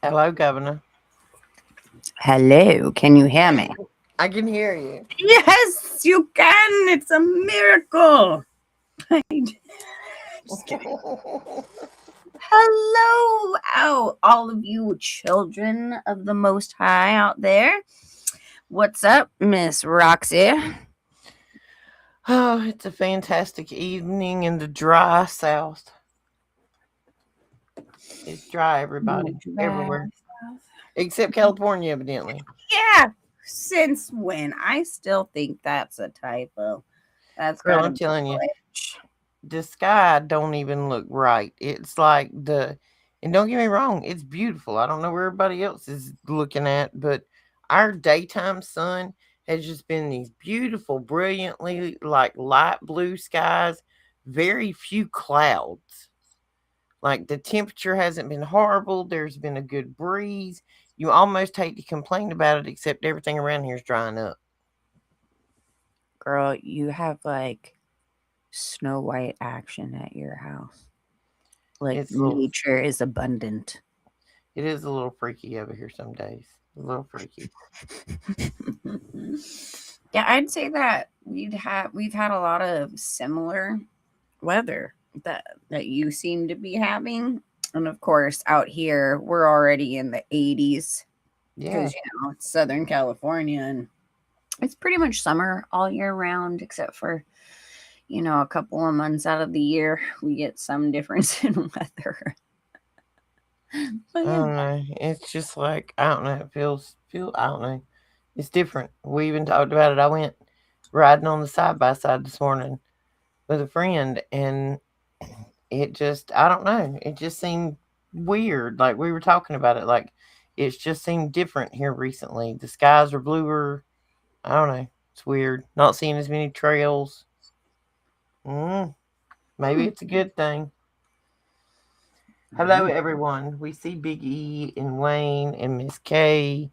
Hello, Governor. Hello, can you hear me? I can hear you. Yes, you can. It's a miracle. Just kidding. Hello, all of you children of the Most High out there. What's up, Miss Roxy? Oh, it's a fantastic evening in the dry South. It's dry, everybody, everywhere, except California, evidently. Yeah. Since when? I still think that's a typo. That's Girl, gotta I'm be telling you, glitch. the sky don't even look right. It's like and don't get me wrong, it's beautiful. I don't know where everybody else is looking at, but our daytime sun has just been these beautiful, brilliantly like light blue skies, very few clouds. Like the temperature hasn't been horrible. There's been a good breeze. You almost hate to complain about it, except everything around here is drying up. Girl, you have like Snow White action at your house. Like nature is abundant. It is a little freaky over here some days. A little freaky. Yeah, I'd say that we've had a lot of similar weather that you seem to be having. And of course, out here we're already in the 80s because it's Southern California and it's pretty much summer all year round, except for a couple of months out of the year we get some difference in weather. But I yeah. don't know. It's just like I don't know. It feel I don't know. It's different. We even talked about it. I went riding on the side by side this morning with a friend, and it just I don't know. It just seemed weird. Like we were talking about it. Like it's just seemed different here recently. The skies are bluer. I don't know. It's weird. Not seeing as many trails. Mm, maybe Hmm. it's a good thing. Hello, Mm. everyone. We see Big E and Wayne and Miss K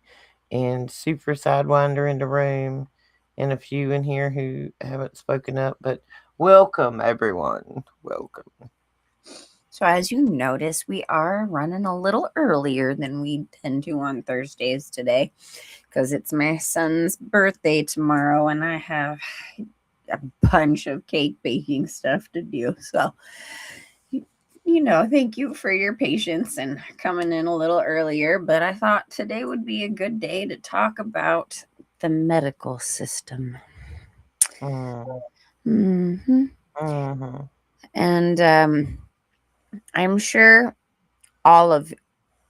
and Super Sidewinder in the room, and a few in here who haven't spoken up. But welcome, everyone. Welcome. So, as you notice, we are running a little earlier than we tend to on Thursdays today because it's my son's birthday tomorrow and I have a bunch of cake baking stuff to do. So, y- thank you for your patience and coming in a little earlier. But I thought today would be a good day to talk about the medical system. Mm, Hmm. mm-hmm. And I'm sure all of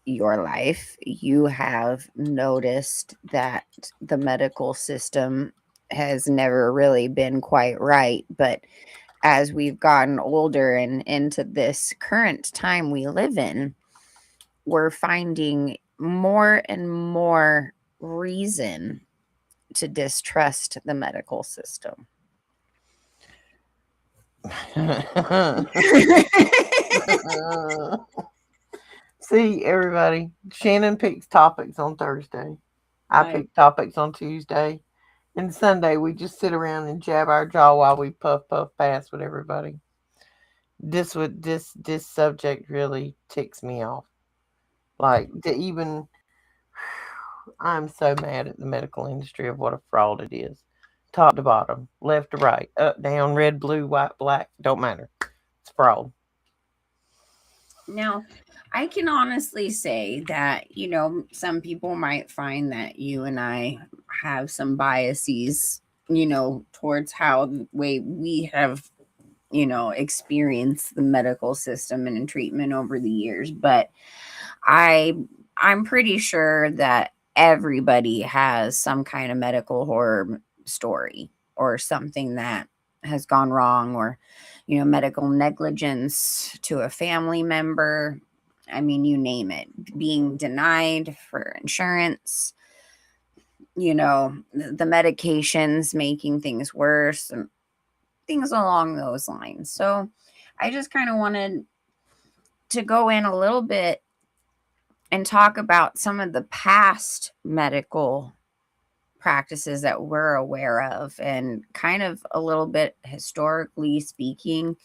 your life, you have noticed that the medical system has never really been quite right. But as we've gotten older and into this current time we live in, we're finding more and more reason to distrust the medical system. See, everybody. Shannon picks topics on Thursday. I I pick topics on Tuesday. And Sunday, we just sit around and jab our jaw while we puff past with everybody. This subject really ticks me off. Like to even, I'm so mad at the medical industry of what a fraud it is. Top to bottom, left to right, up down, red, blue, white, black, don't matter. It's fraud. Now, I can honestly say that, some people might find that you and I have some biases, towards how the way we have, experienced the medical system and in treatment over the years. But I I'm pretty sure that everybody has some kind of medical horror story or something that has gone wrong, or medical negligence to a family member. I mean, you name it, being denied for insurance, the medications making things worse and things along those lines. So I just kind of wanted to go in a little bit and talk about some of the past medical practices that we're aware of, and kind of a little bit historically speaking,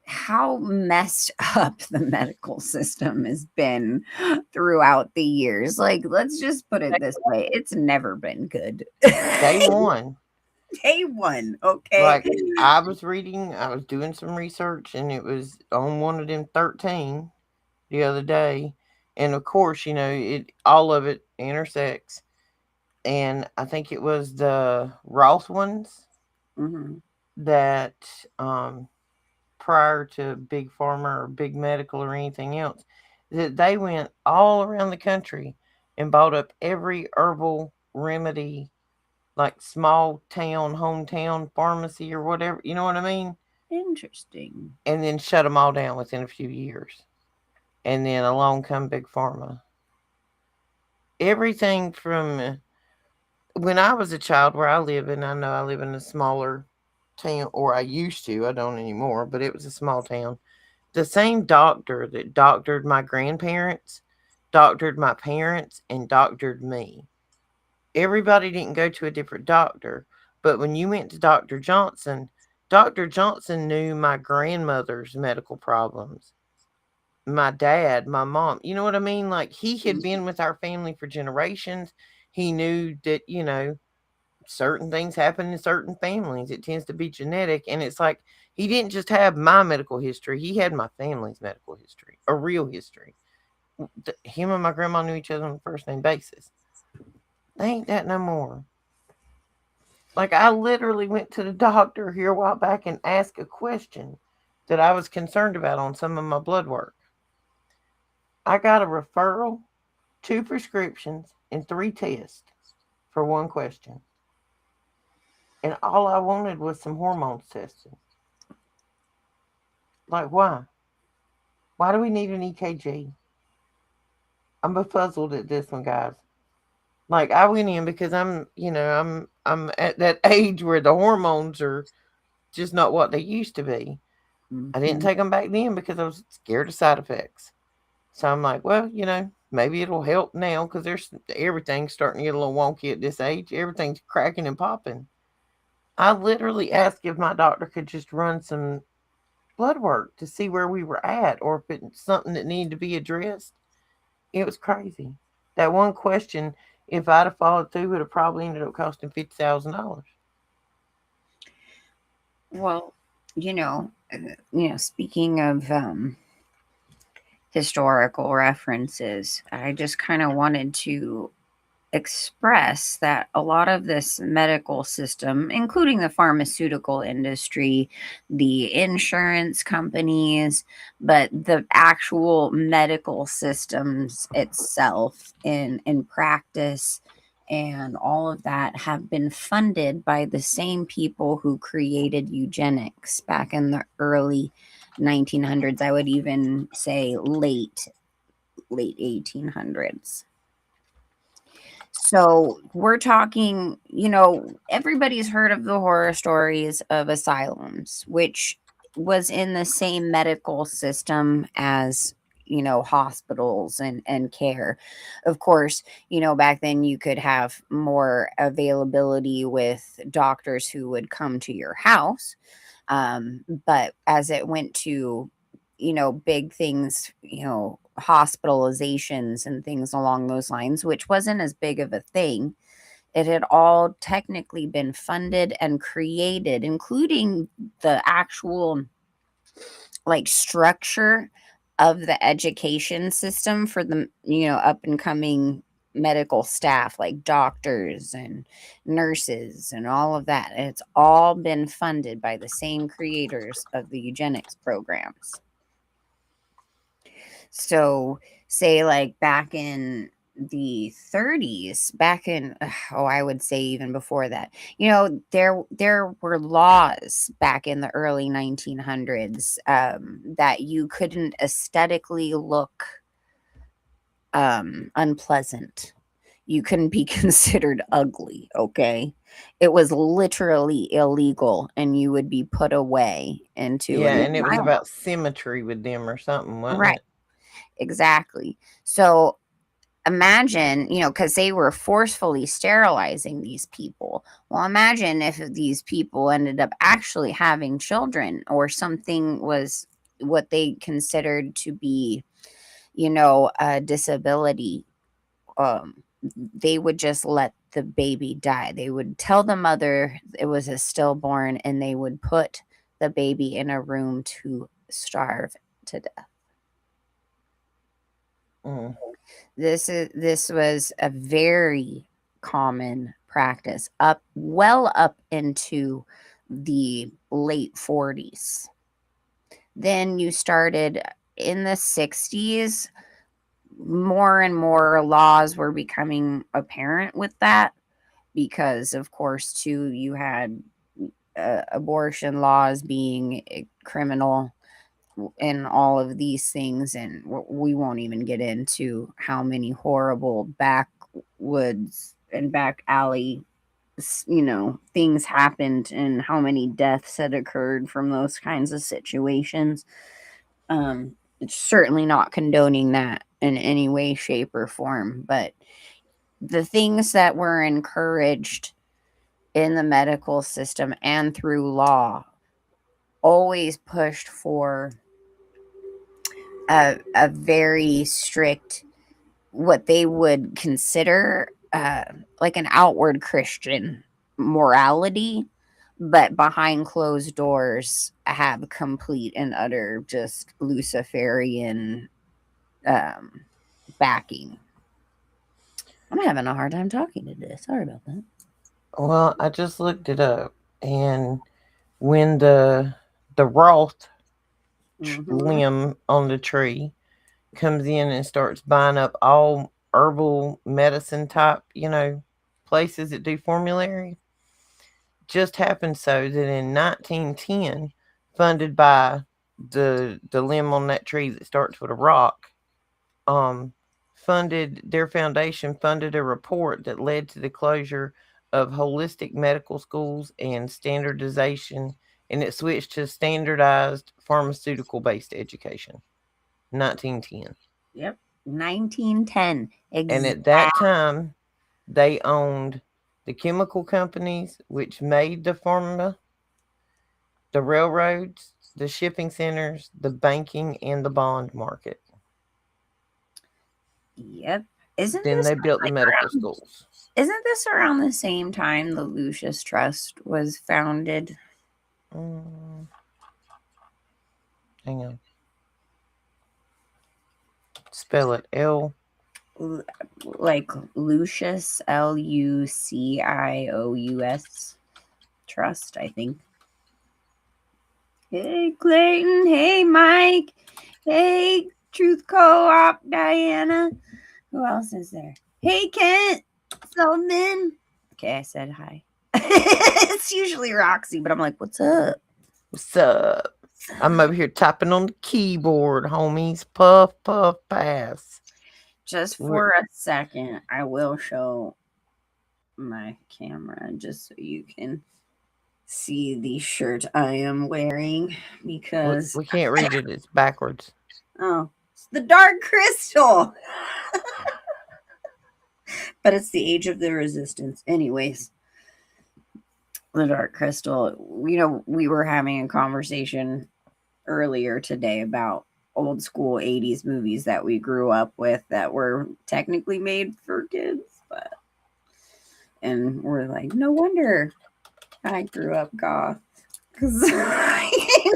how messed up the medical system has been throughout the years. Like, let's just put it this way, it's never been good. Day one, Day one, okay? like I was doing some research, and it was on one of them 13 the other day, and of course, it all of it intersects, and I think it was the Ross ones Hmm. that prior to Big Pharma or Big Medical or anything else, that they went all around the country and bought up every herbal remedy, like small town, hometown pharmacy or whatever, you know what I mean? Interesting. And then shut them all down within a few years. And then along come Big Pharma. Everything from when I was a child, where I live in, I know I live in a smaller town, or I used to, I don't anymore, but it was a small town. The same doctor that doctored my grandparents, doctored my parents, and doctored me. Everybody didn't go to a different doctor, but when you went to Dr. Johnson knew my grandmother's medical problems, my dad, my mom. You know what I mean? Like he had been with our family for generations. He knew that, certain things happen in certain families. It tends to be genetic. And it's like he didn't just have my medical history, he had my family's medical history, a real history. Him and my grandma knew each other on a first name basis. They ain't that no more. Like I literally went to the doctor here a while back and asked a question that I was concerned about on some of my blood work. I got a referral, two prescriptions, and three tests for one question. And all I wanted was some hormones tested. Like, why? Why do we need an EKG? I'm befuzzled at this one, guys. Like, I went in because I'm at that age where the hormones are just not what they used to be. I didn't Mhm. take them back then because I was scared of side effects. So I'm like, well, maybe it'll help now because there's everything's starting to get a little wonky at this age. Everything's cracking and popping. I literally asked if my doctor could just run some blood work to see where we were at or if it's something that needed to be addressed. It was crazy. That one question, if I'd have followed through, would have probably ended up costing $50,000. Well, speaking of historical references, I just kind of wanted to express that a lot of this medical system, including the pharmaceutical industry, the insurance companies, but the actual medical systems itself in practice and all of that have been funded by the same people who created eugenics back in the early 1900s. I would even say late 1800s. So we're talking, everybody's heard of the horror stories of asylums, which was in the same medical system as, hospitals and care. Of course, back then you could have more availability with doctors who would come to your house. But as it went to, big things, hospitalizations and things along those lines, which wasn't as big of a thing. It had all technically been funded and created, including the actual like structure of the education system for the up and coming medical staff like doctors and nurses and all of that. It's all been funded by the same creators of the eugenics programs. So, say like back in the 30s, back in I would say even before that. There were laws back in the early 1900s that you couldn't aesthetically look unpleasant. You couldn't be considered ugly, okay? It was literally illegal and you would be put away into Yeah, an and it was asylum. about symmetry with them or something, wasn't Right, it? exactly. So imagine, because they were forcefully sterilizing these people. Well, imagine if these people ended up actually having children or something was what they considered to be, a disability. Um, they would just let the baby die. They would tell the mother it was a stillborn and they would put the baby in a room to starve to death. Mm. This was a very common practice up into the late 40s. Then you started in the 60s, more and more laws were becoming apparent with that because of course too you had abortion laws being criminal and all of these things, and we won't even get into how many horrible backwoods and back alley things happened and how many deaths had occurred from those kinds of situations. It's certainly not condoning that in any way, shape, or form, but the things that were encouraged in the medical system and through law always pushed for a very strict, what they would consider like an outward Christian morality, but behind closed doors have complete and utter just Luciferian um, backing. I'm having a hard time talking today. Sorry about that. Well, I just looked it up, and when the Roth Hmm. limb on the tree comes in and starts buying up all herbal medicine type, places that do formulary. Just happened so that in 1910, funded by the limb on that tree that starts with a rock, um, funded their foundation funded a report that led to the closure of holistic medical schools and standardization, and it switched to standardized pharmaceutical based education. 1910. Yep. 1910. And Exact. at that time, they owned the chemical companies, which made the pharma, the railroads, the shipping centers, the banking, and the bond market. Yep. Isn't Then this they built the like medical around? schools. Isn't this around the same time the Lucius Trust was founded? Mm, hang on. Spell it Like Lucius, Lucious Trust, I think. Hey, Clayton. Hey, Mike. Hey, Truth Co-op, Diana. Who else is there? Hey, Kent. Sullivan. Okay, I said hi. It's usually Roxy, but I'm like, what's up? What's up? I'm over here typing on the keyboard, homies. Puff, puff, pass. Just We're, for a second, I will show my camera just so you can see the shirt I am wearing because we can't read it. It's backwards. oh, it's the Dark Crystal. But it's the Age of the Resistance. Anyways, the Dark Crystal. We were having a conversation earlier today about old school 80s movies that we grew up with that were technically made for kids, and we're like, no wonder I grew up goth because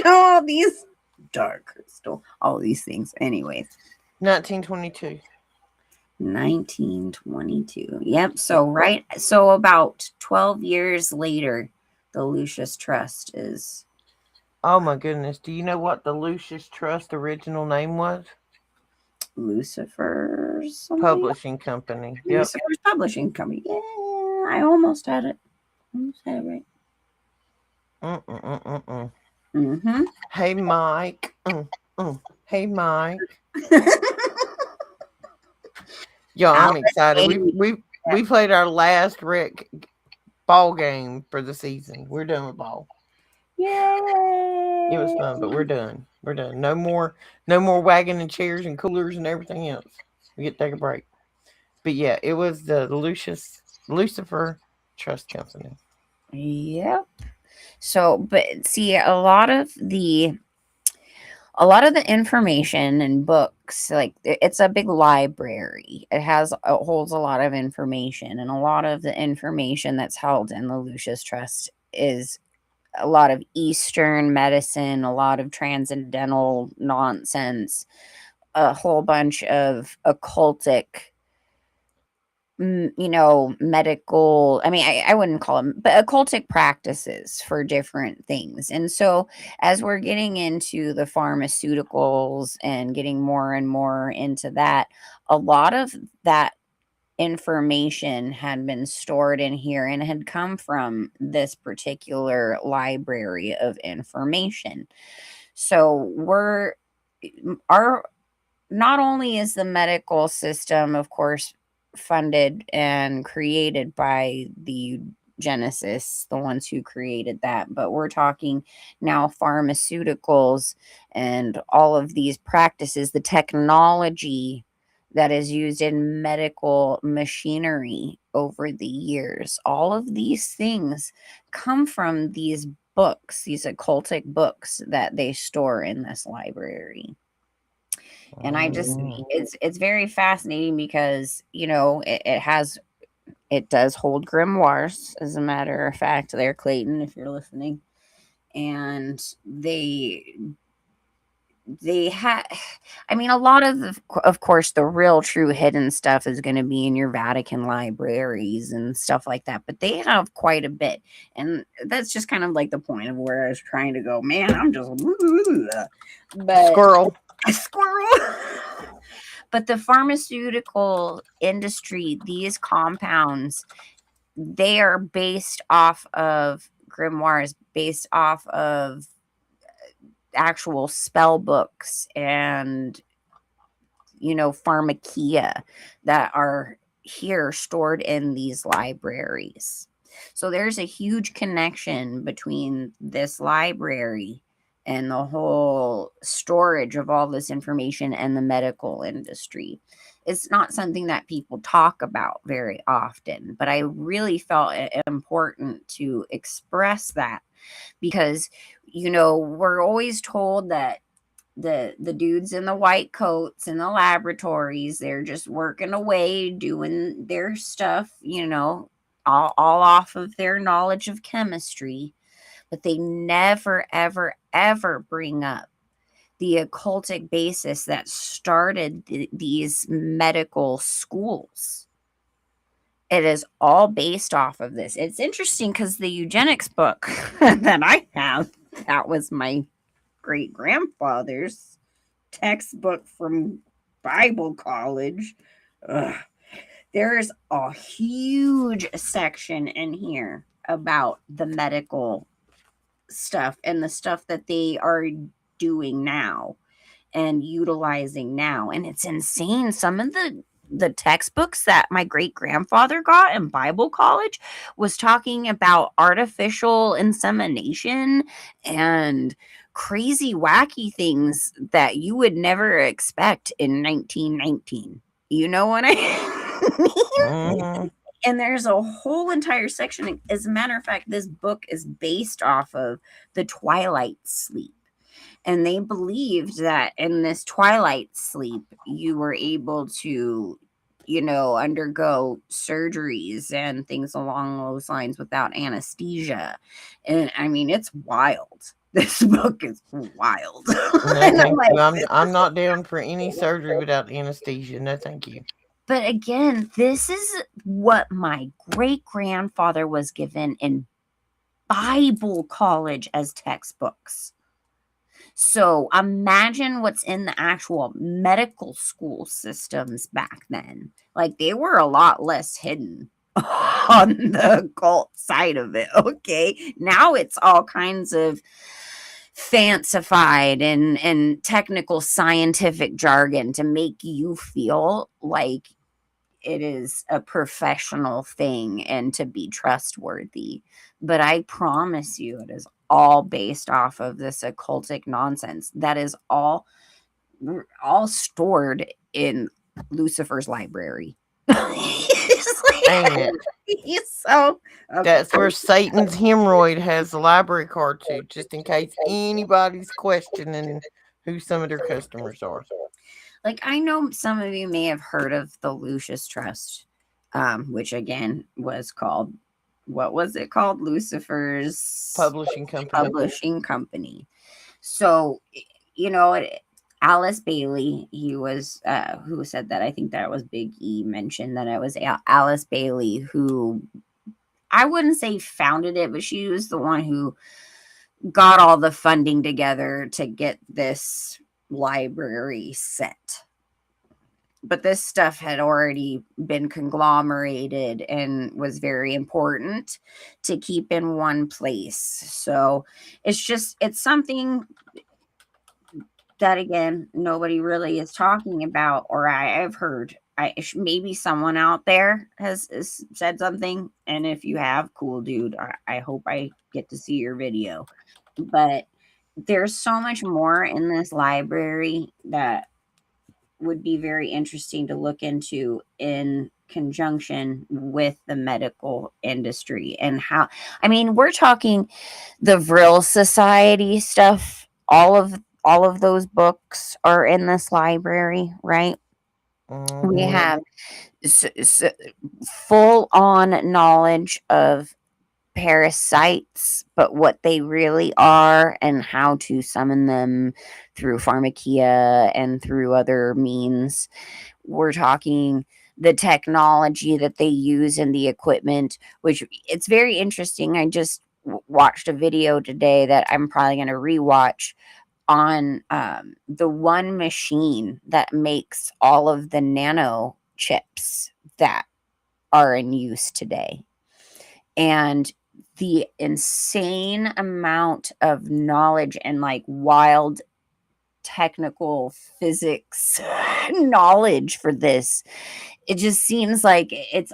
all these Dark Crystal, all these things. Anyways, 1922. 1922. Yep. So about 12 years later, the Lucius Trust is Oh my goodness. Do you know what the Lucius Trust original name was? Lucifer's something. Publishing company. Yep. Lucifer's Publishing Company. Yeah, I almost had it. Almost had it right. Mm-mm-mm-mm-mm. Mm-hmm. Hey, Mike. Hey, Mike. Yo, I'm excited. We played our last rec ball game for the season. We're done with ball. Yay! It was fun, but we're done. We're done. No more wagon and chairs and coolers and everything else. We get to take a break. But yeah, it was the Lucifer Trust Company. Yep. So, but see, a lot of the information and books, like it's a big library. It holds a lot of information, and a lot of the information that's held in the Lucius Trust is a lot of Eastern medicine, a lot of transcendental nonsense, a whole bunch of occultic, medical, I mean, I wouldn't call them, but occultic practices for different things. And so as we're getting into the pharmaceuticals and getting more and more into that, a lot of that information had been stored in here and had come from this particular library of information. So our not only is the medical system, of course, funded and created by the Genesis, the ones who created that, but we're talking now pharmaceuticals and all of these practices, the technology that is used in medical machinery over the years. All of these things come from these books, these occultic books that they store in this library. And I just it's very fascinating because it does hold grimoires, as a matter of fact, there, Clayton, if you're listening. And they had, I mean, a lot of course, the real true hidden stuff is going to be in your Vatican libraries and stuff like that, but they have quite a bit. And that's just kind of like the point of where I was trying to go. Man, I'm just but Squirrel. a squirrel. But the pharmaceutical industry, these compounds, they are based off of grimoires, based off of actual spell books and, pharmakia that are here stored in these libraries. So there's a huge connection between this library and the whole storage of all this information and the medical industry. It's not something that people talk about very often, but I really felt it important to express that because, we're always told that the dudes in the white coats in the laboratories, they're just working away doing their stuff, all off of their knowledge of chemistry, but they never ever ever bring up the occultic basis that started these medical schools. It is all based off of this. It's interesting because the eugenics book that I have, that was my great grandfather's textbook from Bible college. Ugh. There's a huge section in here about the medical stuff and the stuff that they are doing now and utilizing now. And it's insane. Some of the textbooks that my great grandfather got in Bible college was talking about artificial insemination and crazy wacky things that you would never expect in 1919. You know what I mean? Mm-hmm. And there's a whole entire section. As a matter of fact, this book is based off of the twilight sleep. And they believed that in this twilight sleep, you were able to, undergo surgeries and things along those lines without anesthesia. And I mean, it's wild. This book is wild. No, And I'm thank like, you. I'm not down for any surgery without anesthesia. No, thank you. but again, this is what my great grandfather was given in Bible college as textbooks. So imagine what's in the actual medical school systems back then. Like they were a lot less hidden on the occult side of it. Okay. Now it's all kinds of fancified and technical scientific jargon to make you feel like it is a professional thing and to be trustworthy. But I promise you, it is all based off of this occultic nonsense that is all stored in Lucifer's library. Ain't it? He's so That's where Satan's hemorrhoid has the library card to, just in case anybody's questioning who some of their customers are. like I know some of you may have heard of the Lucius Trust, which again was called, what was it called? Lucifer's Publishing company. publishing company. So, you know, Alice Bailey, he was who said that. I think that was Big E mentioned that it was Alice Bailey who, I wouldn't say founded it, but she was the one who got all the funding together to get this library set. But this stuff had already been conglomerated and was very important to keep in one place. So it's something that, again, nobody really is talking about, or I've heard. Maybe someone out there has said something, and if you have, cool, dude. I hope I get to see your video. But there's so much more in this library that would be very interesting to look into in conjunction with the medical industry and how, I mean, we're talking the Vril Society stuff. All of those books are in this library, right? We Mm-hmm. have full on knowledge of parasites, but what they really are and how to summon them through pharmakia and through other means. We're talking the technology that they use and the equipment, which it's very interesting. I just watched a video today that I'm probably going to rewatch on the one machine that makes all of the nano chips that are in use today. And the insane amount of knowledge and like wild technical physics knowledge for this, it just seems like it's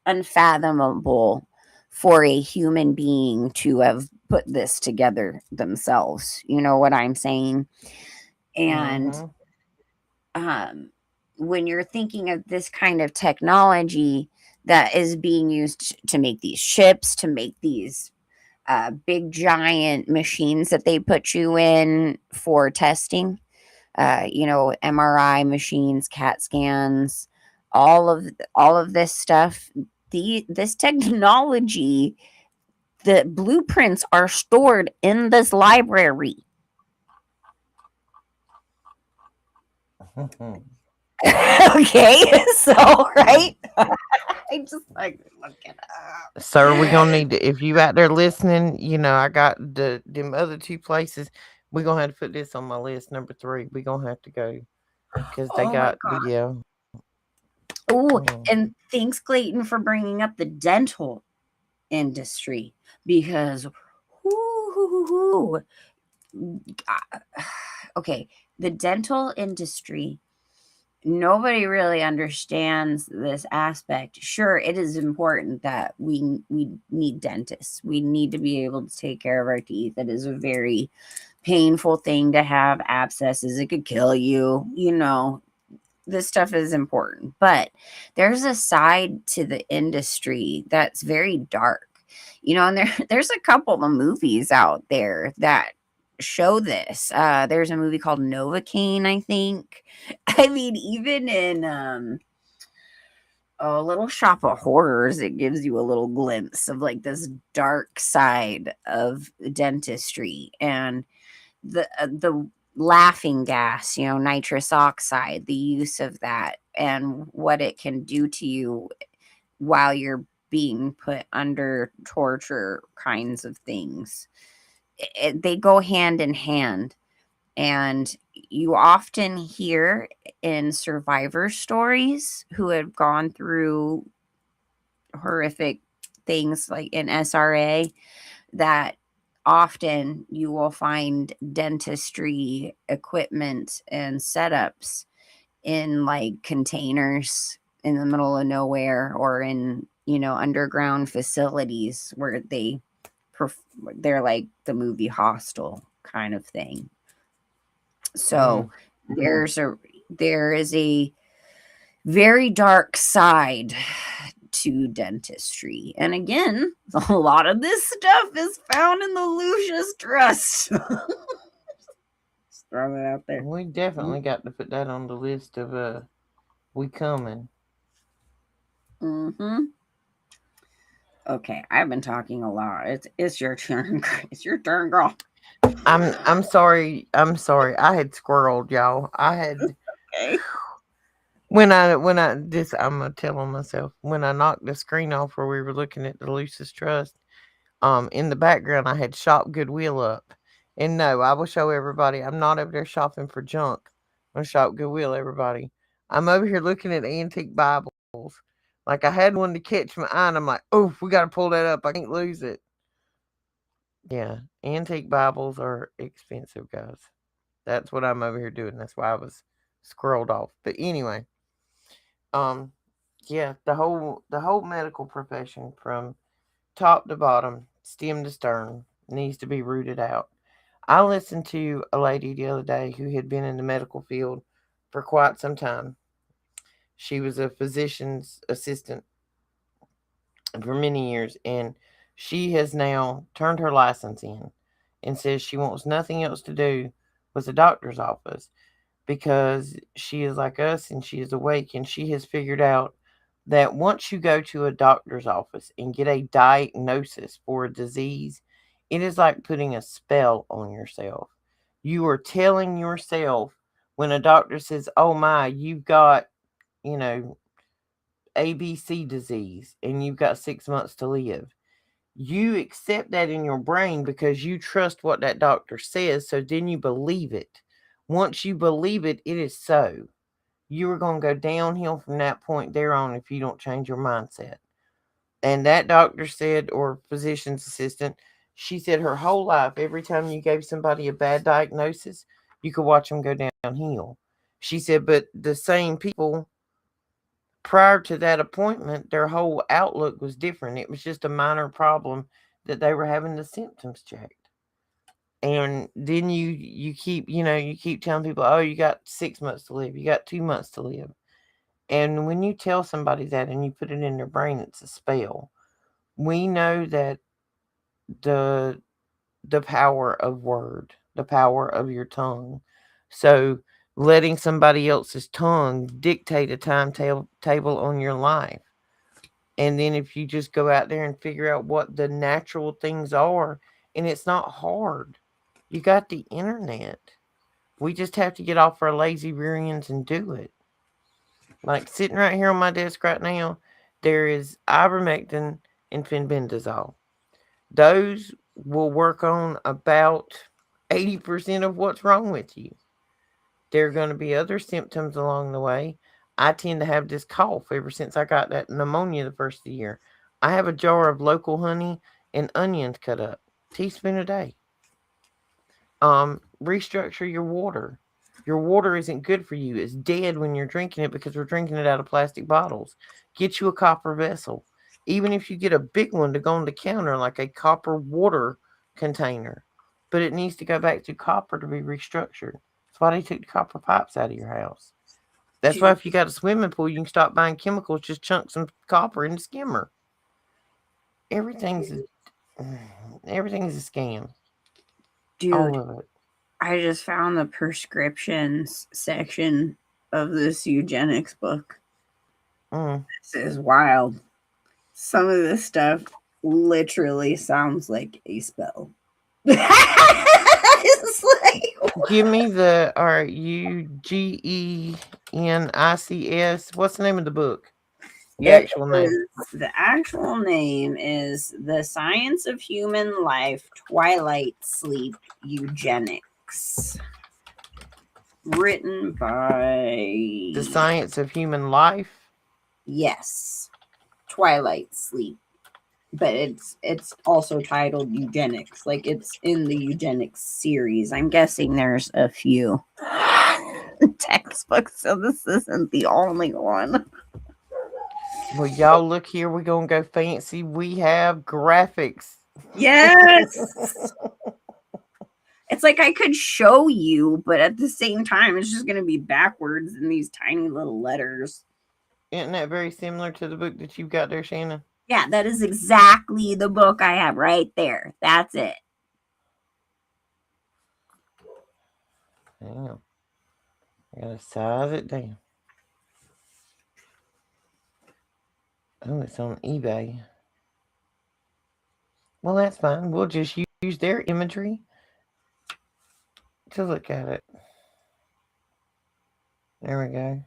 unfathomable for a human being to have put this together themselves. You know what I'm saying? And Mm-hmm. um, when you're thinking of this kind of technology that is being used to make these chips, to make these big giant machines that they put you in for testing, MRI machines, CAT scans, all of this stuff. This technology, the blueprints are stored in this library. Okay, so right, I just like look it Sir, we gonna up. need to, if you out there listening, I got them other two places. We gonna have to put this on my list, number three. We gonna have to go because they Oh my got god. yeah. Oh, Mm. and thanks, Clayton, for bringing up the dental industry because, whoo, okay, the dental industry, nobody really understands this aspect. Sure, it is important that we need dentists. We need to be able to take care of our teeth. It is a very painful thing to have abscesses. It could kill you, this stuff is important, but there's a side to the industry that's very dark, and there's a couple of movies out there that show this. There's a movie called Novocaine, I think. I mean, even in a Little Shop of Horrors, it gives you a little glimpse of like this dark side of dentistry and the laughing gas, nitrous oxide, the use of that and what it can do to you while you're being put under torture kinds of things. They go hand in hand. And you often hear in survivor stories who have gone through horrific things like in SRA that often you will find dentistry equipment and setups in like containers in the middle of nowhere or in underground facilities where they're like the movie Hostel kind of thing. So Mm. there's a there is a very dark side to dentistry. And again, a lot of this stuff is found in the Lucius Trust. Just throw it out there. We definitely got to put that on the list of we coming. Mm-hmm. Okay, I've been talking a lot. It's your turn. It's your turn, girl. I'm sorry. I'm sorry. I had squirreled, y'all. I had Okay. when I this I'm gonna tell on myself when I knocked the screen off where we were looking at the Lucis Trust. In the background I had Shop Goodwill up, and no, I will show everybody. I'm not over there shopping for junk. I'm gonna shop Goodwill, everybody. I'm over here looking at antique Bibles. Like I had one to catch my eye, and I'm like, oh, we gotta pull that up. I can't lose it. Yeah, antique Bibles are expensive, guys. That's what I'm over here doing. That's why I was scrolled off. But anyway, um, yeah, the whole medical profession from top to bottom, stem to stern, needs to be rooted out. I listened to a lady the other day who had been in the medical field for quite some time. She was a physician's assistant for many years, and she has now turned her license in and says she wants nothing else to do with the doctor's office because she is like us and she is awake and she has figured out that once you go to a doctor's office and get a diagnosis for a disease, it is like putting a spell on yourself. You are telling yourself when a doctor says, "Oh my, you've got, you know, ABC disease and you've got 6 months to live." You accept that in your brain because you trust what that doctor says, so then you believe it. Once you believe it, it is so. You are going to go downhill from that point there on if you don't change your mindset. And that doctor said, or physician's assistant, she said her whole life, every time you gave somebody a bad diagnosis, you could watch them go downhill. She said, but the same people prior to that appointment, their whole outlook was different. It was just a minor problem that they were having the symptoms checked. And then you keep, you keep telling people, oh, you got 6 months to live, you got 2 months to live. And when you tell somebody that and you put it in their brain, it's a spell. We know that the the power of word, the power of your tongue. So letting somebody else's tongue dictate a timetable on your life. And then if you just go out there and figure out what the natural things are, and it's not hard. You got the internet. We just have to get off our lazy rear ends and do it. Like sitting right here on my desk right now, there is ivermectin and fenbendazole. Those will work on about 80% of what's wrong with you. There are going to be other symptoms along the way. I tend to have this cough ever since I got that pneumonia the first of the year. I have a jar of local honey and onions cut up, teaspoon a day. Restructure your water. Your water isn't good for you. It's dead when you're drinking it because we're drinking it out of plastic bottles. Get you a copper vessel. Even if you get a big one to go on the counter, like a copper water container, but it needs to go back to copper to be restructured. That's why they took the copper pipes out of your house. That's why Dude, if you got a swimming pool, you can stop buying chemicals. Just chunk some copper in the skimmer. Everything's a, everything's a scam. All dude, of it. I just found the prescriptions section of this eugenics book. Mm. This is wild. Some of this stuff literally sounds like a spell. It's like, Give me the Ugenics. What's the name of the book? The it actual name. is, the actual name is The Science of Human Life, Twilight Sleep, Eugenics. Written by, The Science of Human Life. yes, Twilight Sleep. But it's also titled eugenics, like it's in the eugenics series. I'm guessing there's a few textbooks, so this isn't the only one. Well, y'all look here. We're going to go fancy. We have graphics. Yes. It's like I could show you, but at the same time, it's just going to be backwards in these tiny little letters. Isn't that very similar to the book that you've got there, Shannon? Yeah, that is exactly the book I have right there. That's it. Hang on. I got to size it down. Oh, it's on eBay. Well, that's fine. We'll just use their imagery to look at it. There we go.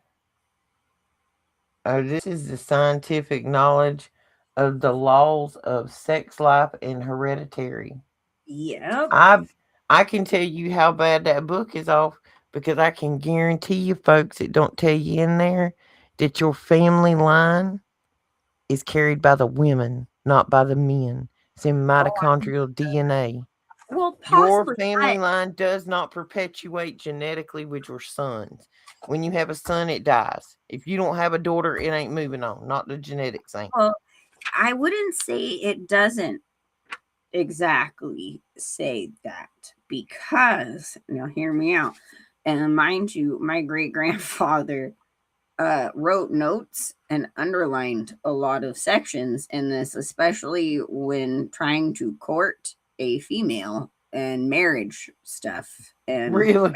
Oh, this is the scientific knowledge of the laws of sex life and hereditary. Yep. I I can tell you how bad that book is off because I can guarantee you, folks, it don't tell you in there that your family line is carried by the women, not by the men. It's in mitochondrial DNA. Well, Your possibly. family line does not perpetuate genetically with your sons. When you have a son, it dies. If you don't have a daughter, it ain't moving on. Not the genetics ain't. Well, I wouldn't say it doesn't exactly say that, because now hear me out. And mind you, my great grandfather wrote notes and underlined a lot of sections in this, especially when trying to court a female and marriage stuff. And Really?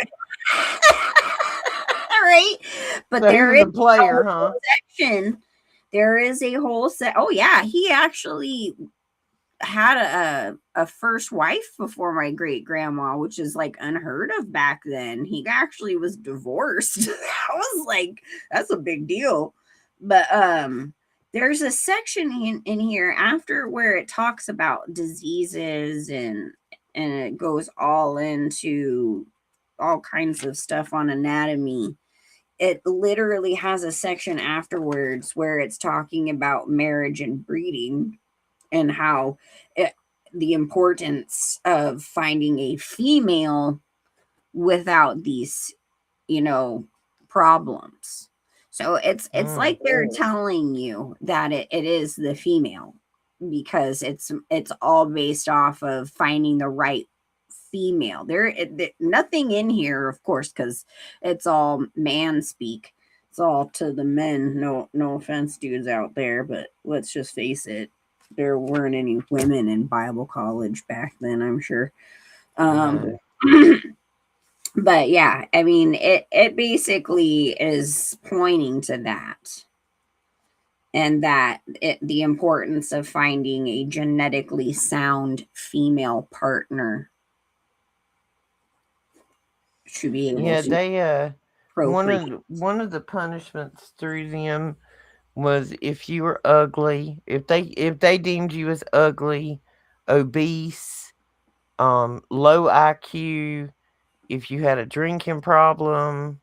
right, but So he there was is a a player, whole huh? section. There is a whole set. Oh yeah, he actually had a first wife before my great grandma, which is like unheard of back then. He actually was divorced. That was like, that's a big deal. But there's a section in here after where it talks about diseases and it goes all into all kinds of stuff on anatomy. It literally has a section afterwards where it's talking about marriage and breeding and how it, the importance of finding a female without these, you know, problems. So it's Mm, like they're telling you that it is the female because it's all based off of finding the right female. Nothing in here, of course, because it's all man speak. It's all to the men. No offense, dudes out there, but let's just face it. There weren't any women in Bible college back then, I'm sure. Um, right. but yeah, I mean, it basically is pointing to that, and that the importance of finding a genetically sound female partner to be able Yeah, to they procreate. one of the punishments through them was if you were ugly, if they deemed you as ugly, obese, low IQ, if you had a drinking problem,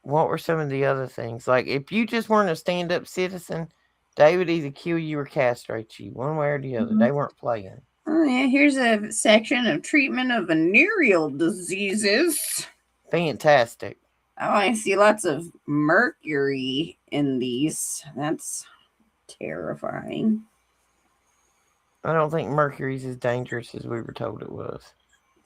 what were some of the other things? Like if you just weren't a stand up citizen, they would either kill you or castrate you, one way or the other. Mhm. They weren't playing. Oh yeah, here's a section of treatment of venereal diseases. Fantastic. Oh, I see lots of mercury in these. That's terrifying. I don't think mercury's as dangerous as we were told it was.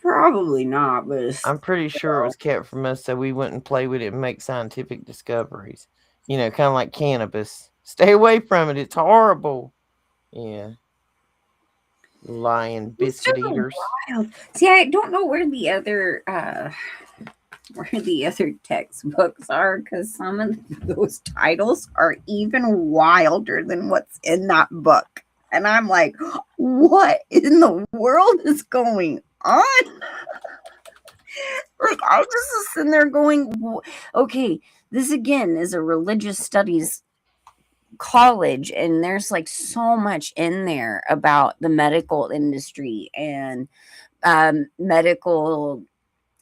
Probably not, but it's I'm pretty sure it was kept from us so we wouldn't play with it and make scientific discoveries. Kind of like cannabis. Stay away from it. It's horrible. Yeah, lying it's biscuit just eaters. wild. See, I don't know where the other textbooks are because some of those titles are even wilder than what's in that book. And I'm like, what in the world is going on? Like, I just was sitting there going, okay, this again is a religious studies college, and there's like so much in there about the medical industry and medical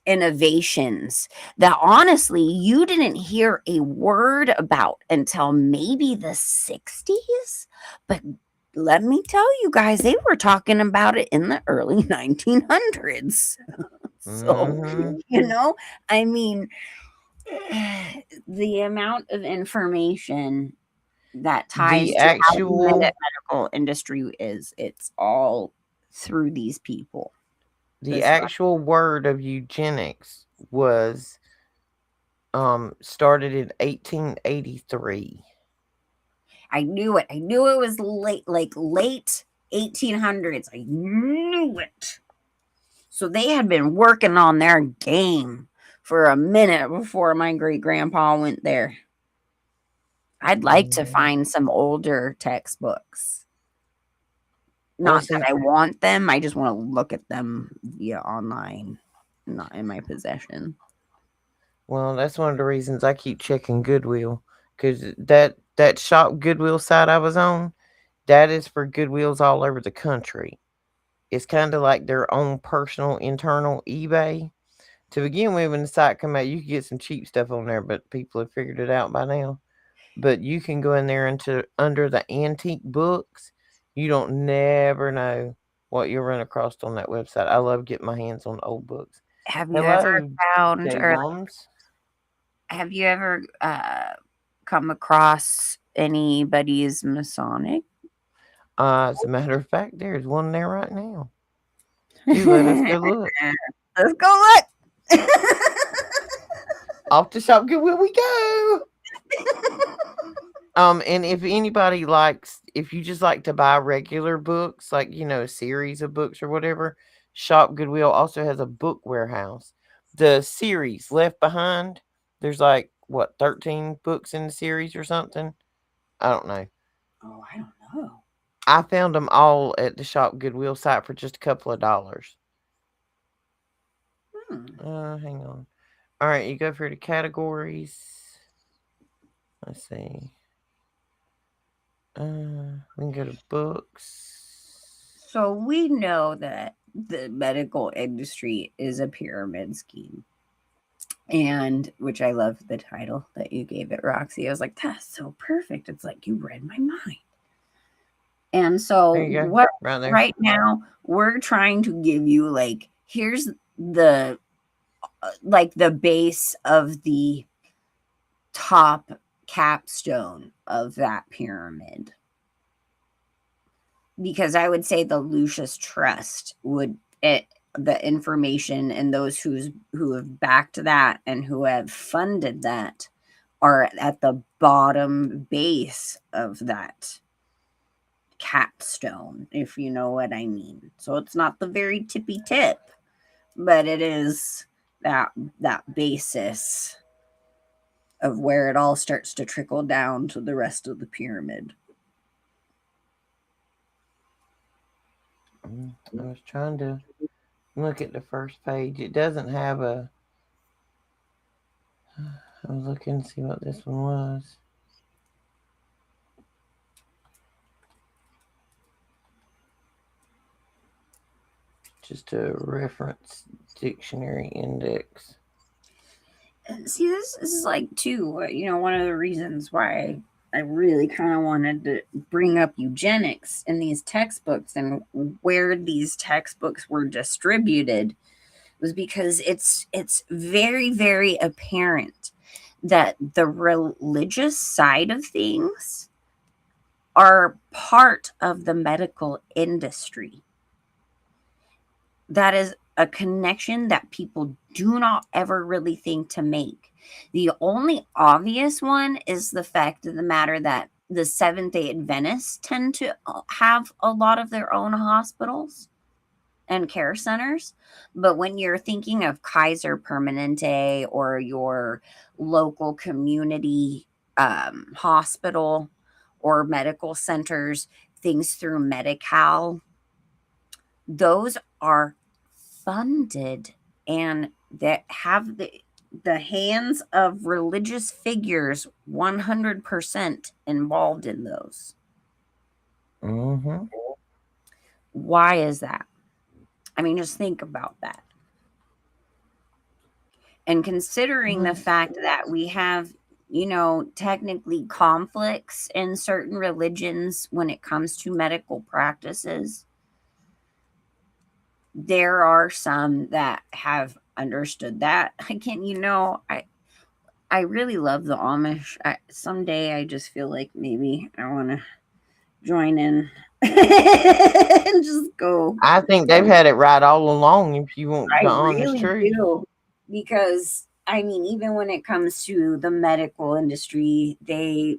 innovations that honestly you didn't hear a word about until maybe the 60s. But let me tell you guys, they were talking about it in the early 1900s. So, Hmm. you know, I mean, the amount of information that ties The to how the actual medical industry is, it's all through these people. the This actual word of eugenics was started in 1883. I knew it. I knew it was late, like late 1800s. I knew it. So they had been working on their game for a minute before my great grandpa went there. I'd like to Hmm. find some older textbooks. Well, Not that since I want them, I just want to look at them via online, not in my possession. Well, that's one of the reasons I keep checking Goodwill, because that shop Goodwill site I was on, that is for Goodwills all over the country. It's kind of like their own personal internal eBay. To begin with, when the site come out, you could get some cheap stuff on there, but people have figured it out by now. But you can go in there into under the antique books. You don't never know what you'll run across on that website. I love getting my hands on old books. Have you ever Hello, found J or Wums. have you ever come across anybody's Masonic? As a matter of fact, there's one there right now. You let us go look. Let's go look. Off the shop Goodwill we go. And if anybody likes, if you just like to buy regular books, like a series of books or whatever, Shop Goodwill also has a book warehouse. The series Left Behind, there's like what 13 books in the series or something. I don't know. Oh, I don't know. I found them all at the Shop Goodwill site for just a couple of dollars. Hmm. Hang on. All right, you go for the categories. Let's see. We can go to books. So we know that the medical industry is a pyramid scheme. And which I love the title that you gave it, Roxy. I was like, that's so perfect. It's like you read my mind. And There so you go. what Right there. right now we're trying to give you like here's the like the base of the top capstone of that pyramid, because I would say the Lucius Trust would it the information and those who have backed that and who have funded that are at the bottom base of that capstone, if you know what I mean. So it's not the very tippy tip, but it is that that basis of where it all starts to trickle down to the rest of the pyramid. I was trying to look at the first page. It doesn't have a. I was looking to see what this one was. Just a reference dictionary index. See, this is like too, one of the reasons why I really kind of wanted to bring up eugenics in these textbooks and where these textbooks were distributed was because it's very very apparent that the religious side of things are part of the medical industry. That is a connection that people do not ever really think to make. The only obvious one is the fact of the matter that the Seventh day Adventists tend to have a lot of their own hospitals and care centers. But when you're thinking of Kaiser Permanente or your local community hospital or medical centers, things through Medi-Cal, those are funded and that have the hands of religious figures 100% involved in those. Mm-hmm. Why is that? I mean, just think about that. And considering the fact that we have, technically conflicts in certain religions when it comes to medical practices, there are some that have understood that. Again, I really love the Amish. Someday I just feel like maybe I want to join in and just go. I think they've had it right all along. If you want I the honest really truth. do. Because I mean, even when it comes to the medical industry, they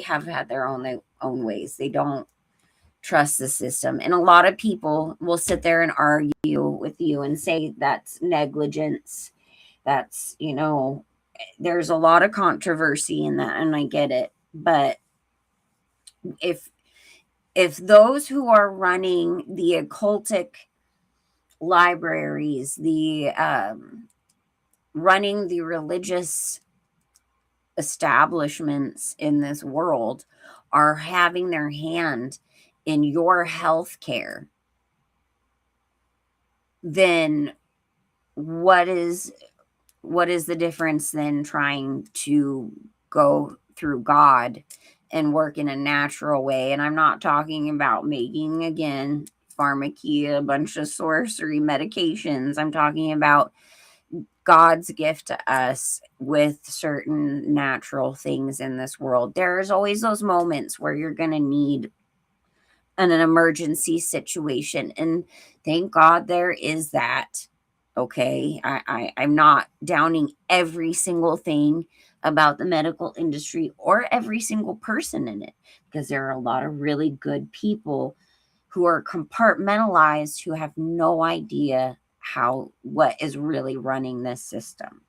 have had their own ways. They don't trust the system. And a lot of people will sit there and argue with you and say that's negligence. That's, there's a lot of controversy in that, and I get it. But if if those who are running the occultic libraries, the running the religious establishments in this world are having their hand in your health care, then what is the difference than trying to go through God and work in a natural way? And I'm not talking about making, again, pharmakia, a bunch of sorcery medications. I'm talking about God's gift to us with certain natural things in this world. There's always those moments where you're going to need an emergency situation. And thank God there is that. Okay. I'm not downing every single thing about the medical industry or every single person in it, because there are a lot of really good people who are compartmentalized who have no idea what is really running this system.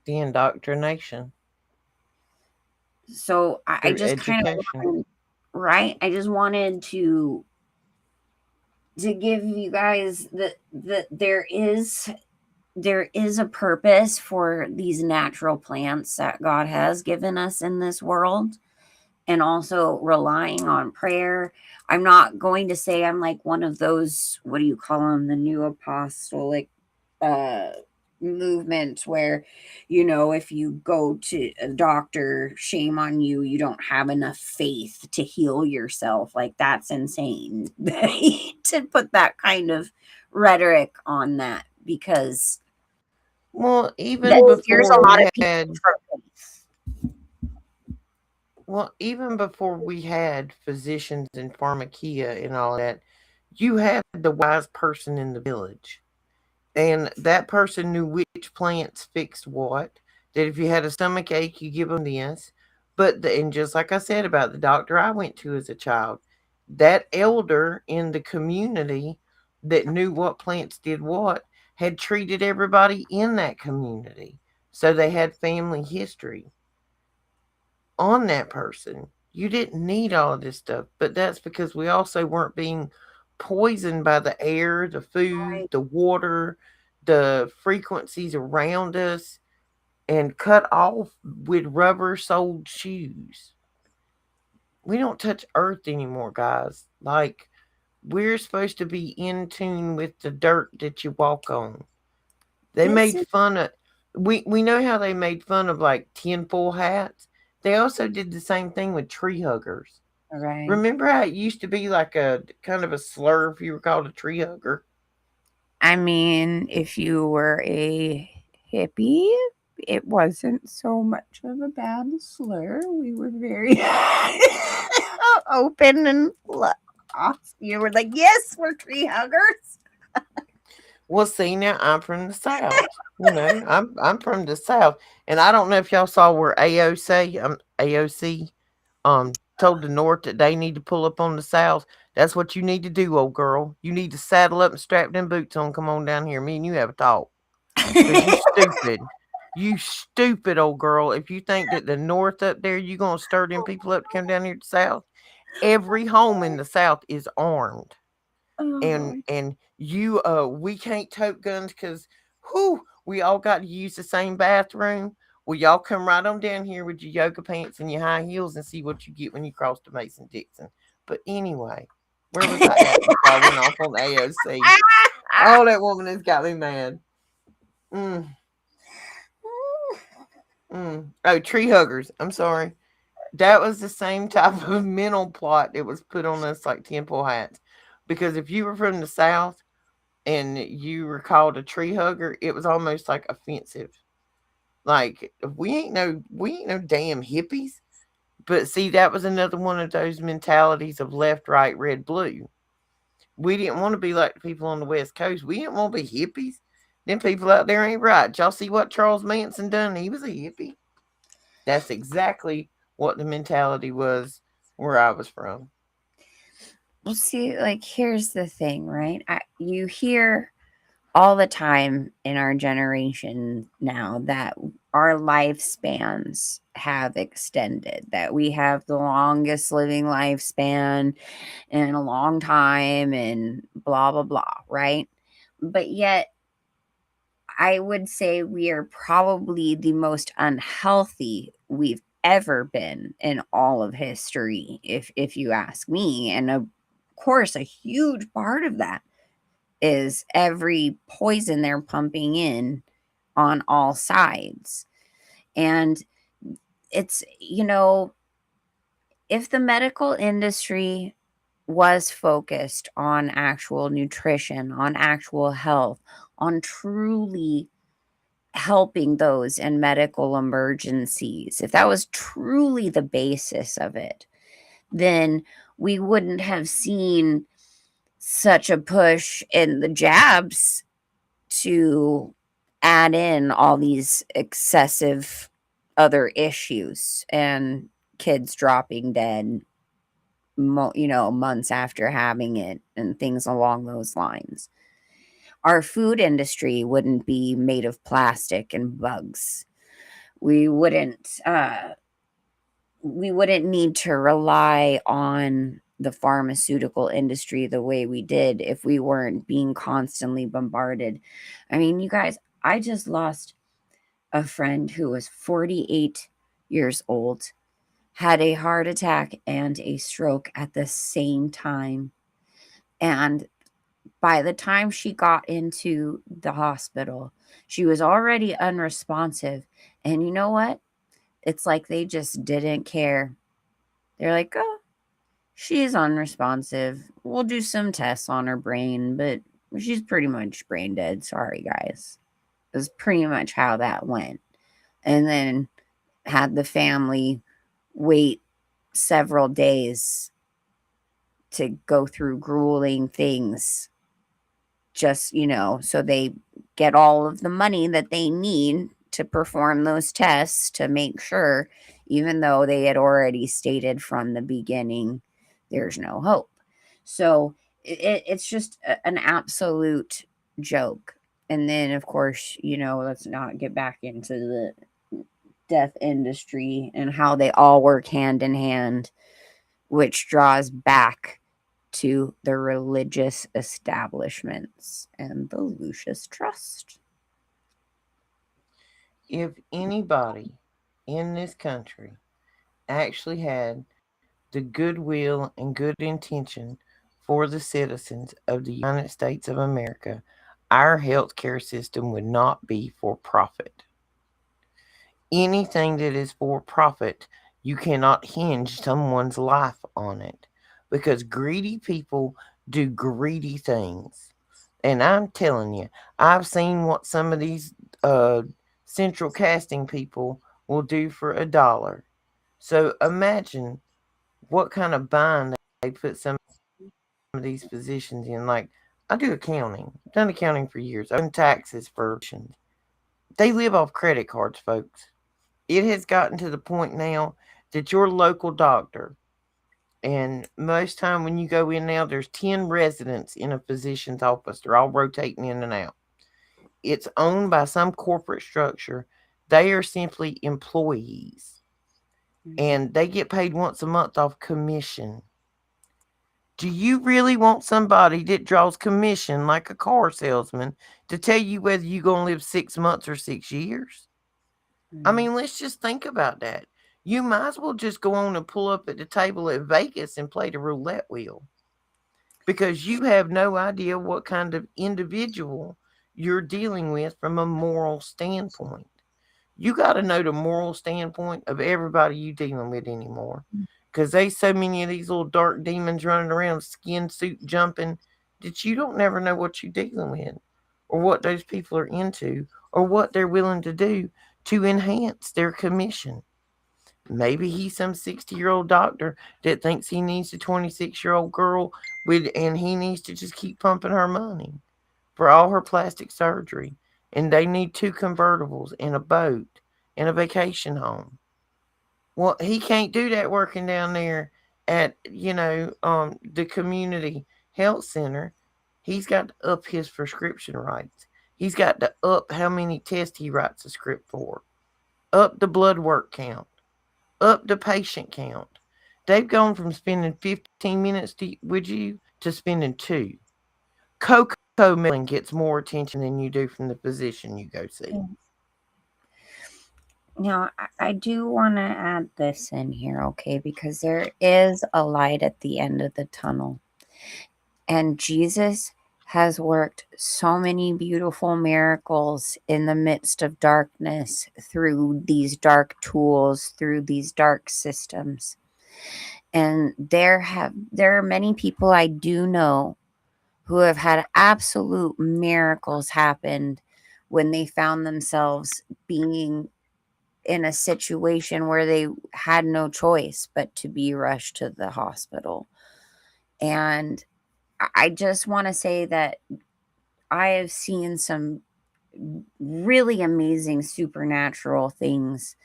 The indoctrination So I through just kind education. of right. I just wanted to give you guys that there is a purpose for these natural plants that God has given us in this world. and also relying on prayer. I'm not going to say I'm like one of those, what do you call them, the new apostolic uh movement where, if you go to a doctor, shame on you, you don't have enough faith to heal yourself. Like, that's insane to put that kind of rhetoric on that, because Well, that even scares before a lot we of people had from faith. well, even before we had physicians and pharmakia and all that, you had the wise person in the village. And that person knew which plants fixed what. That if you had a stomach ache, you give them this. And just like I said about the doctor I went to as a child, that elder in the community that knew what plants did what had treated everybody in that community. So they had family history on that person. You didn't need all of this stuff, but that's because we also weren't being poisoned by the air, the food, Right. the water, the frequencies around us, and cut off with rubber soled shoes. We don't touch earth anymore, guys. Like, we're supposed to be in tune with the dirt that you walk on. They This made is fun of we know how they made fun of like tinfoil hats. They also did the same thing with tree huggers. right. Remember how it used to be like a kind of a slur if you were called a tree hugger? I mean, if you were a hippie, it wasn't so much of a bad slur. We were very open and you were like, yes, we're tree huggers. Well, see, now I'm from the South. I'm from the South, and I don't know if y'all saw where AOC told the North that they need to pull up on the South. That's what you need to do, old girl. You need to saddle up and strap them boots on. Come on down here. Me and you have a talk. Cause you stupid. You stupid old girl. If you think that the North up there, you gonna stir them people up to come down here to the South. Every home in the South is armed. Oh, And Lord. we can't tote guns because whew, we all got to use the same bathroom. Well, y'all come right on down here with your yoga pants and your high heels and see what you get when you cross the Mason Dixon. But anyway, where was I at before I went off on AOC? Oh, that woman has got me mad. Mm, Oh, tree huggers. I'm sorry. That was the same type of mental plot that was put on us like temple hats. Because if you were from the South and you were called a tree hugger, it was almost like offensive. Like we ain't no damn hippies. But see, that was another one of those mentalities of left, right, red, blue. We didn't want to be like the people on the West Coast. We didn't want to be hippies. Them people out there ain't right. Y'all see what Charles Manson done? He was a hippie. That's exactly what the mentality was where I was from. Well, see, like, here's the thing, right? You hear all the time in our generation now that our lifespans have extended, that we have the longest living lifespan in a long time, and blah, blah, blah, right? But yet, I would say we are probably the most unhealthy we've ever been in all of history, if you ask me. And of course, a huge part of that is every poison they're pumping in on all sides. And it's, if the medical industry was focused on actual nutrition, on actual health, on truly helping those in medical emergencies, if that was truly the basis of it, then we wouldn't have seen such a push in the jabs to add in all these excessive other issues and kids dropping dead, months after having it, and things along those lines. Our food industry wouldn't be made of plastic and bugs. We wouldn't we wouldn't need to rely on the pharmaceutical industry the way we did if we weren't being constantly bombarded. I mean, you guys, I just lost a friend who was 48 years old had a heart attack and a stroke at the same time. And by the time she got into the hospital, she was already unresponsive. And you know what? It's like they just didn't care. They're like, oh, she's unresponsive. We'll do some tests on her brain, but she's pretty much brain dead. Sorry, guys. Is pretty much how that went. And then had the family wait several days to go through grueling things, just, so they get all of the money that they need to perform those tests to make sure, even though they had already stated from the beginning there's no hope. So it's just an absolute joke. And then, of course, let's not get back into the death industry and how they all work hand in hand, which draws back to the religious establishments and the Lucius Trust. If anybody in this country actually had the goodwill and good intention for the citizens of the United States of America, our healthcare system would not be for profit. Anything that is for profit, you cannot hinge someone's life on it because greedy people do greedy things. And I'm telling you, I've seen what some of these uh, central casting people will do for $1. So imagine what kind of bind they put some of these physicians in. Like, I do accounting, I've done accounting for years, I've done taxes for physicians. They live off credit cards, folks. It has gotten to the point now that your local doctor, and most time when you go in now, there's 10 residents in a physician's office. They're all rotating in and out. It's owned by some corporate structure. They are simply employees, and they get paid once a month off commission. Do you really want somebody that draws commission like a car salesman to tell you whether you're going to live 6 months or 6 years? I Mm. mean, let's just think about that. You might as well just go on and pull up at the table at Vegas and play the roulette wheel because you have no idea what kind of individual you're dealing with from a moral standpoint. You got to know the moral standpoint of everybody you dealing with anymore, because there's so many of these little dark demons running around, skin suit jumping, that you don't never know what you're dealing with, or what those people are into, or what they're willing to do to enhance their commission. Maybe he's some 60-year-old doctor that thinks he needs a 26-year-old girl with, and he needs to just keep pumping her money for all her plastic surgery, and they need two convertibles and a boat and a vacation home. Well, he can't do that working down there at the community health center. He's got to up his prescription rates. He's got to up how many tests he writes a script for, up the blood work count, up the patient count. They've gone from spending 15 minutes with you to spending two. Cocoa melon gets more attention than you do from the physician you go see. Mm. Now, I do want to add this in here, okay? Because there is a light at the end of the tunnel. And Jesus has worked so many beautiful miracles in the midst of darkness through these dark tools, through these dark systems. And there are many people I do know who have had absolute miracles happen when they found themselves being in a situation where they had no choice but to be rushed to the hospital. And I just want to say that I have seen some really amazing supernatural things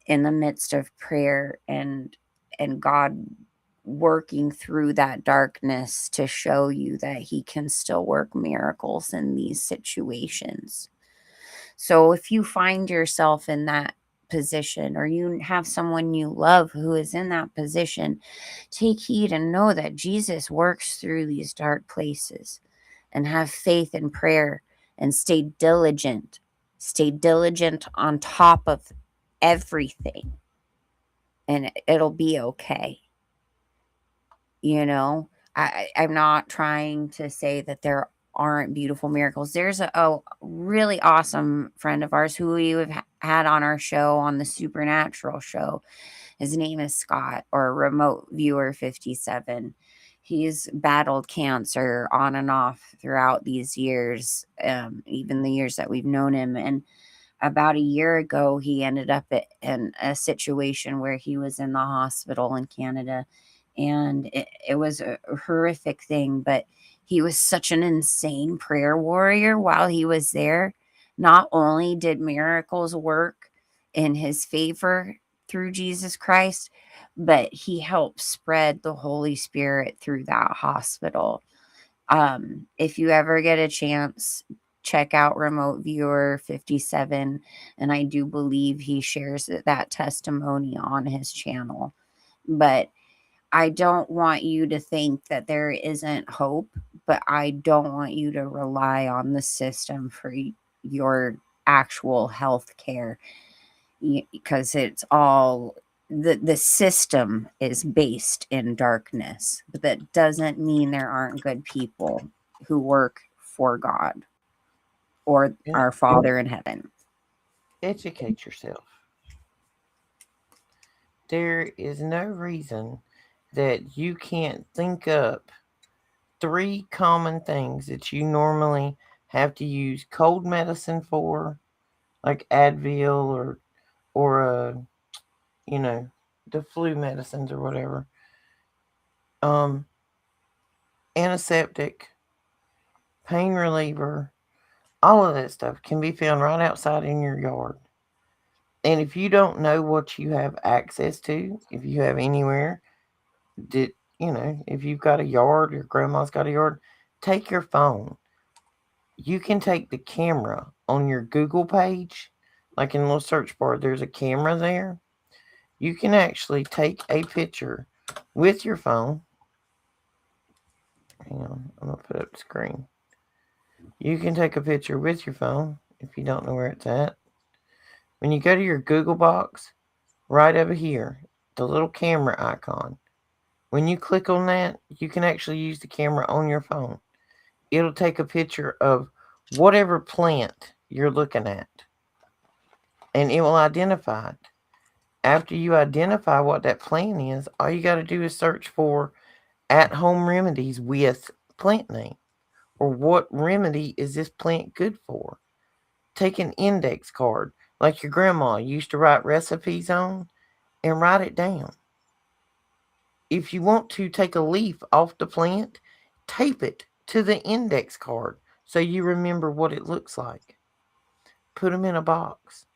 in the midst of prayer and God working through that darkness to show you that he can still work miracles in these situations. So if you find yourself in that position or you have someone you love who is in that position, take heed and know that Jesus works through these dark places, and have faith in prayer and stay diligent. Stay diligent on top of everything. and it'll be okay. You know, I'm not trying to say that there aren't beautiful miracles. There's a really awesome friend of ours who we have had on our show, on the Supernatural show. His name is Scott, or Remote Viewer 57. He's battled cancer on and off throughout these years, even the years that we've known him. And about a year ago, he ended up in a situation where he was in the hospital in Canada. And it was a horrific thing, but he was such an insane prayer warrior while he was there. Not only did miracles work in his favor through Jesus Christ, but he helped spread the Holy Spirit through that hospital. If you ever get a chance, check out Remote Viewer 57. And I do believe he shares that testimony on his channel. But I don't want you to think that there isn't hope, but I don't want you to rely on the system for your actual health care, because it's all the system is based in darkness, but that doesn't mean there aren't good people who work for God or Yeah. our Father in heaven. Educate yourself. There is no reason that you can't think up three common things that you normally have to use cold medicine for, like Advil or you know, the flu medicines or whatever. Um, Antiseptic, pain reliever, all of that stuff can be found right outside in your yard. And if you don't know what you have access to, if you have anywhere that, if you've got a yard, your grandma's got a yard, take your phone. You can take the camera on your Google page, like in the little search bar, there's a camera there. You can actually take a picture with your phone. Hang on, I'm gonna put up the screen. You can take a picture with your phone if you don't know where it's at. When you go to your Google box, right over here, the little camera icon, when you click on that, you can actually use the camera on your phone. It'll take a picture of whatever plant you're looking at and it will identify it. After you identify what that plant is, all you got to do is search for at home remedies with plant name, or what remedy is this plant good for. Take an index card like your grandma used to write recipes on and write it down. If you want to take a leaf off the plant, tape it to the index card so you remember what it looks like. Put them in a box.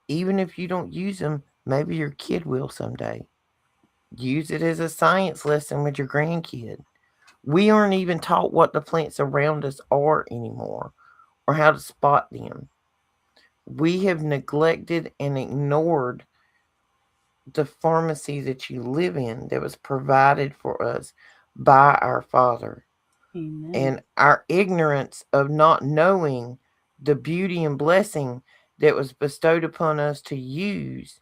Even if you don't use them, maybe your kid will someday. Use it as a science lesson with your grandkid. We aren't even taught what the plants around us are anymore or how to spot them. We have neglected and ignored the pharmacy that you live in that was provided for us by our Father. Amen. And our ignorance of not knowing the beauty and blessing that was bestowed upon us to use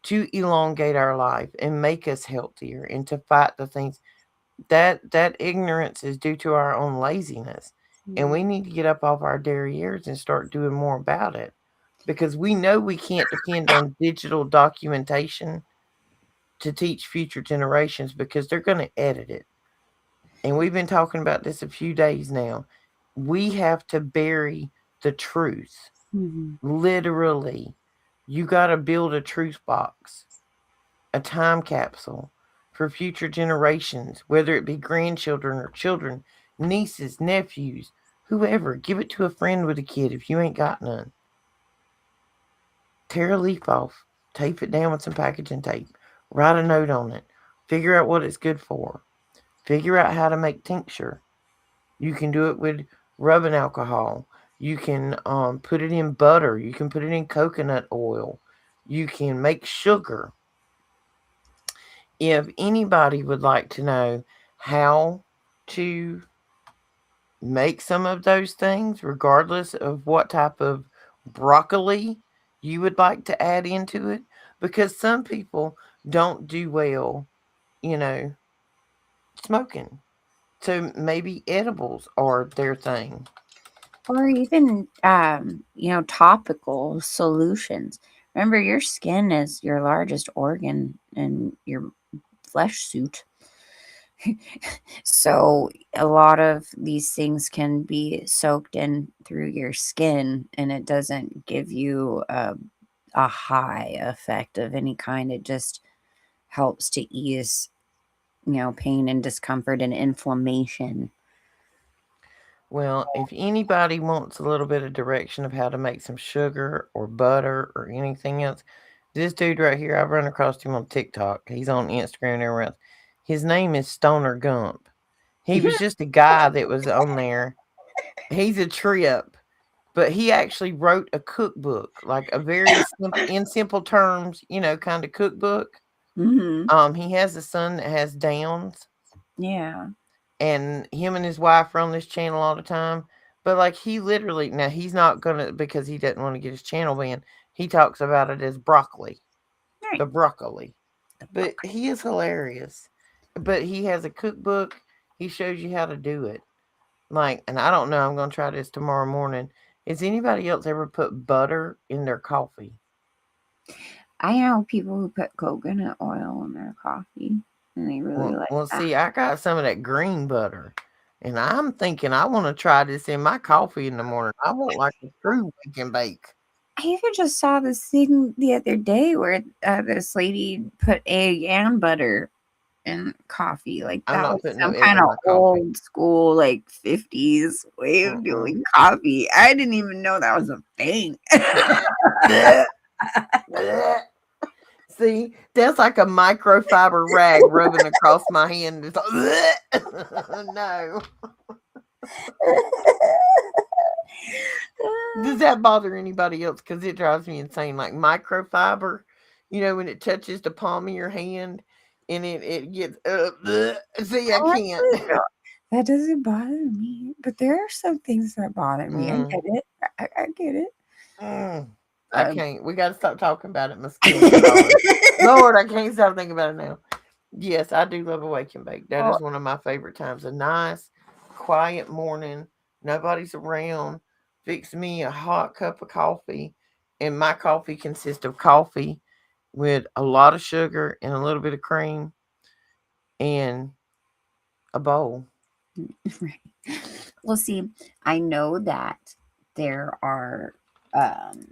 to elongate our life and make us healthier and to fight the things that ignorance is due to our own laziness, and we need to get up off our derrieres and start doing more about it, because we know we can't depend on digital documentation to teach future generations because they're going to edit it. And we've been talking about this a few days now. We have to bury the truth. Mm-hmm. Literally, you got to build a truth box, a time capsule for future generations, whether it be grandchildren or children, nieces, nephews, whoever. Give it to a friend with a kid if you ain't got none. Tear a leaf off, tape it down with some packaging tape, write a note on it, figure out what it's good for, figure out how to make tincture. You can do it with rubbing alcohol. You can put it in butter. You can put it in coconut oil. You can make sugar. If anybody would like to know how to make some of those things, regardless of what type of broccoli you would like to add into it, because some people don't do well, you know, smoking. So maybe edibles are their thing. Or even, topical solutions. Remember, your skin is your largest organ in your flesh suit. So a lot of these things can be soaked in through your skin, and it doesn't give you a high effect of any kind. It just helps to ease, pain and discomfort and inflammation. Well, if anybody wants a little bit of direction of how to make some sugar or butter or anything else, this dude right here, I've run across him on TikTok. He's on Instagram and everywhere else. His name is Stoner Gump. He was just a guy that was on there. He's a trip, but he actually wrote a cookbook, like a very simple, in simple terms, kind of cookbook. Hmm. He has a son that has Downs, Yeah. and him and his wife are on this channel all the time. But like he literally, now he's not gonna, because he doesn't want to get his channel banned. He talks about it as broccoli, Right. the broccoli. The But broccoli. he is hilarious. But he has a cookbook. He shows you how to do it. Like, and I don't know. I'm gonna try this tomorrow morning. Has anybody else ever put butter in their coffee? I know people who put coconut oil in their coffee, and they really like Well, that. see, I got some of that green butter, and I'm thinking I want to try this in my coffee in the morning. I want like a true wake and bake. I even just saw this thing the other day where this lady put egg and butter in coffee. Like I'm that was not putting no some egg kind in of my coffee. old school, like 50s way of Mm-mm. doing coffee. I didn't even know that was a thing. Blech, blech. See, that's like a microfiber rag rubbing across my hand. It's like, blech. No. Does that bother anybody else? Because it drives me insane. Like microfiber, when it touches the palm of your hand and it gets, bleh. See, I can't. Honestly, no, that doesn't bother me. But there are some things that bother me. I Mm, get it. I get it. mm. I Um, can't. We got to stop talking about it. My skin's crawling. Lord, I can't stop thinking about it now. Yes, I do love a wake and bake. That well, is one of my favorite times. A nice, quiet morning. Nobody's around. Fix me a hot cup of coffee. And my coffee consists of coffee with a lot of sugar and a little bit of cream and a bowl. right. Well, see, I know that there are um,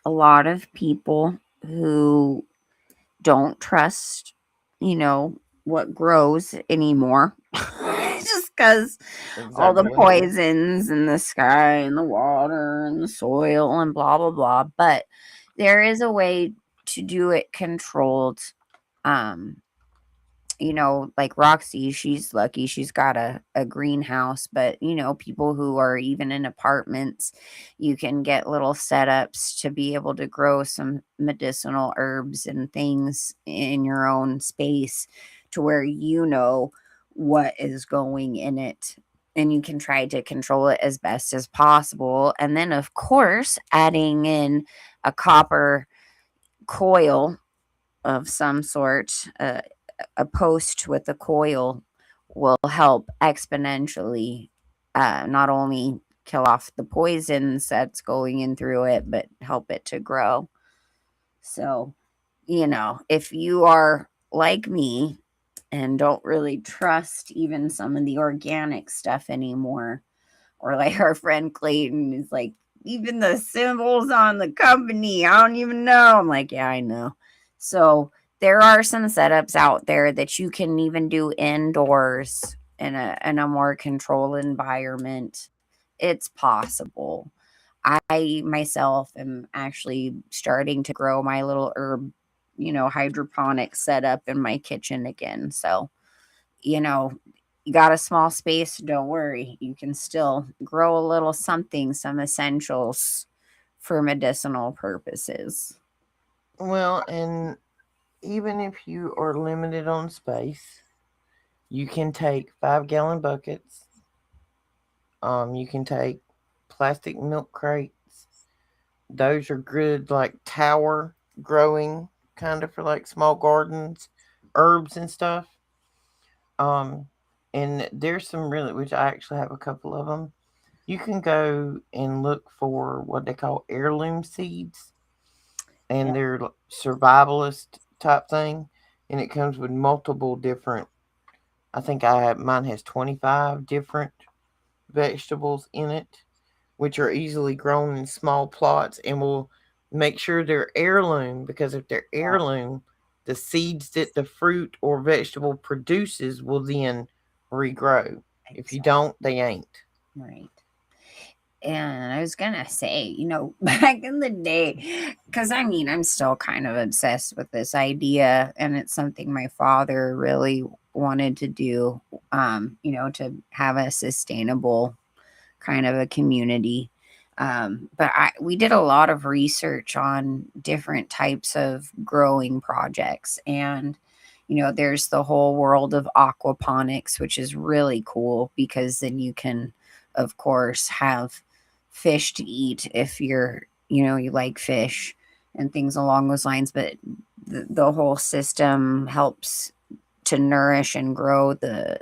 a lot of people who don't trust, you know, what grows anymore. Just because all the Exactly. poisons in the sky and the water and the soil and blah, blah, blah. But there is a way to do it controlled. Um, like Roxy, she's lucky she's got a greenhouse, but people who are even in apartments, you can get little setups to be able to grow some medicinal herbs and things in your own space to where what is going in it, and you can try to control it as best as possible. And then, of course, adding in a copper coil of some sort, a post with a coil will help exponentially, not only kill off the poisons that's going in through it, but help it to grow. So, if you are like me and don't really trust even some of the organic stuff anymore, or like our friend Clayton is like, even the symbols on the company, I don't even know. I'm like, yeah, I know. So there are some setups out there that you can even do indoors in a more controlled environment. It's possible. I myself am actually starting to grow my little herb, hydroponic setup in my kitchen again. So, you know, you got a small space, don't worry. You can still grow a little something, some essentials for medicinal purposes. Well, and even if you are limited on space, you can take 5-gallon buckets. You can take plastic milk crates. Those are good, like tower growing. kind of for like small gardens, herbs and stuff. Um, and there's some really, which I actually have a couple of them. You can go and look for what they call heirloom seeds, and Yep. they're survivalist type thing, and it comes with multiple different. I think I have mine has 25 different vegetables in it, which are easily grown in small plots, and will make sure they're heirloom, because if they're heirloom, the seeds that the fruit or vegetable produces will then regrow. If you Exactly. don't, they ain't. Right. And I was gonna say, back in the day, because I mean, I'm still kind of obsessed with this idea, and it's something my father really wanted to do, to have a sustainable kind of a community. But we did a lot of research on different types of growing projects, and there's the whole world of aquaponics, which is really cool because then you can, of course, have fish to eat if you like fish and things along those lines. But the whole system helps to nourish and grow the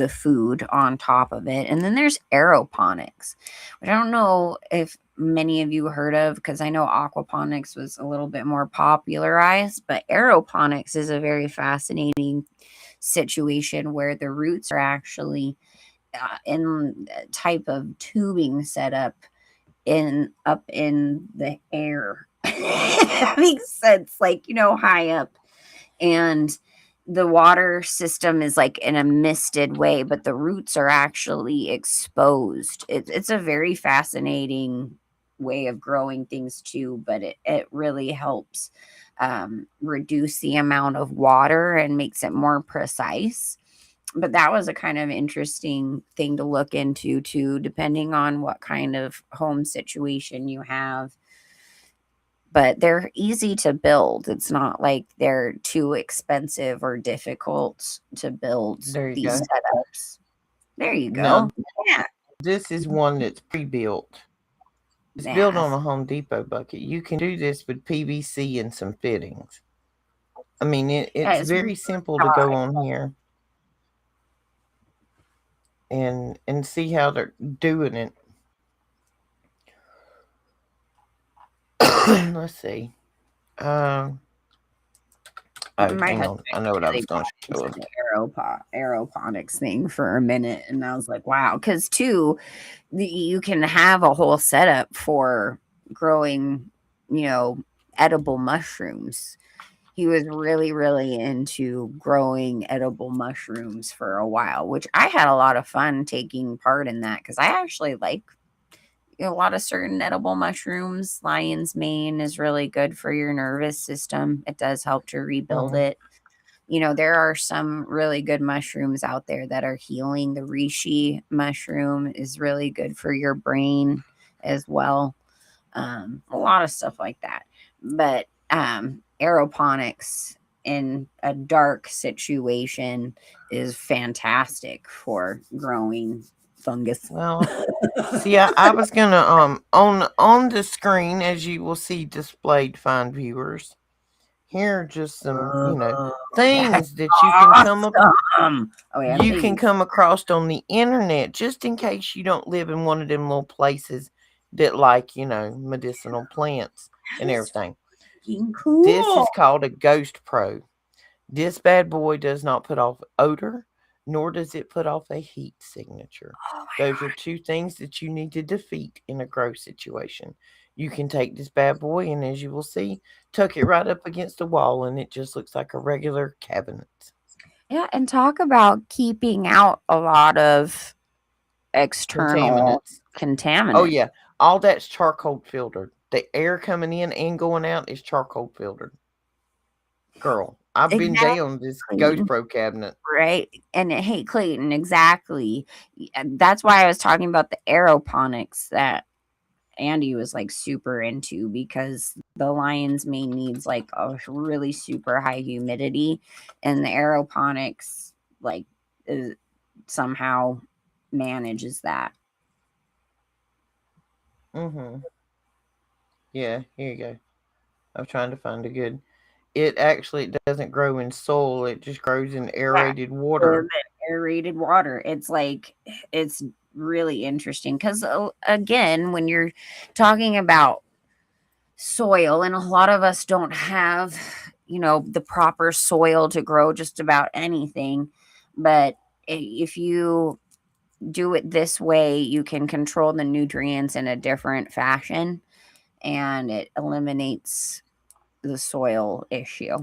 food on top of it. And then there's aeroponics, which I don't know if many of you heard of, because I know aquaponics was a little bit more popularized, but aeroponics is a very fascinating situation where the roots are actually in a type of tubing setup in up in the air. That makes sense, like high up, and the water system is like in a misted way, but the roots are actually exposed. It's a very fascinating way of growing things too, but it really helps reduce the amount of water and makes it more precise. But that was a kind of interesting thing to look into too, depending on what kind of home situation you have, but they're easy to build. It's not like they're too expensive or difficult to build There you these go. setups. There you Now, go. Yeah. this is one that's pre-built. It's built Yeah. on a Home Depot bucket. You can do this with PVC and some fittings. I mean, Yeah, it's it's really very simple to go hard. on here and see how they're doing it. Let's see. Um, My oh, husband hang on. I know what I really was going to bought show into him. the aeroponics thing for a minute, and I was like, wow. Because too, you can have a whole setup for growing, you know, edible mushrooms. He was really, really into growing edible mushrooms for a while, which I had a lot of fun taking part in that because I actually like a lot of certain edible mushrooms. Lion's mane is really good for your nervous system. It does help to rebuild Mm, it. There are some really good mushrooms out there that are healing. The reishi mushroom is really good for your brain as well. A lot of stuff like that. But aeroponics in a dark situation is fantastic for growing fungus. well, see, I was gonna on the screen, as you will see displayed, fine viewers. Here are just some, That's things that you can awesome. Oh yeah, please. across on the internet, just in case you don't live in one of them little places that like, medicinal plants That and is everything. freaking This cool. is called a Ghost Pro. This bad boy does not put off odor, nor does it put off a heat signature. Oh my Those are god. two things that you need to defeat in a grow situation. You can take this bad boy and, as you will see, tuck it right up against the wall, and it just looks like a regular cabinet. Yeah, and talk about keeping out a lot of external Contaminants. Oh, contaminants. yeah. All that's charcoal filtered. The air coming in and going out is charcoal filtered. Girl, I've been down this Ghost Exactly. Pro cabinet. Right. And hey, Clayton, exactly. That's why I was talking about the aeroponics that Andy was like super into, because the lion's mane needs like a really super high humidity, and the aeroponics like is, somehow manages that. Mm-hmm. Yeah, here you go. I'm trying to find a good. it doesn't grow in soil. It just grows in Yeah, aerated the water. aerated water. It's like it's really interesting because again, when you're talking about soil, and a lot of us don't have, the proper soil to grow just about anything, but if you do it this way, you can control the nutrients in a different fashion, and it eliminates the soil issue.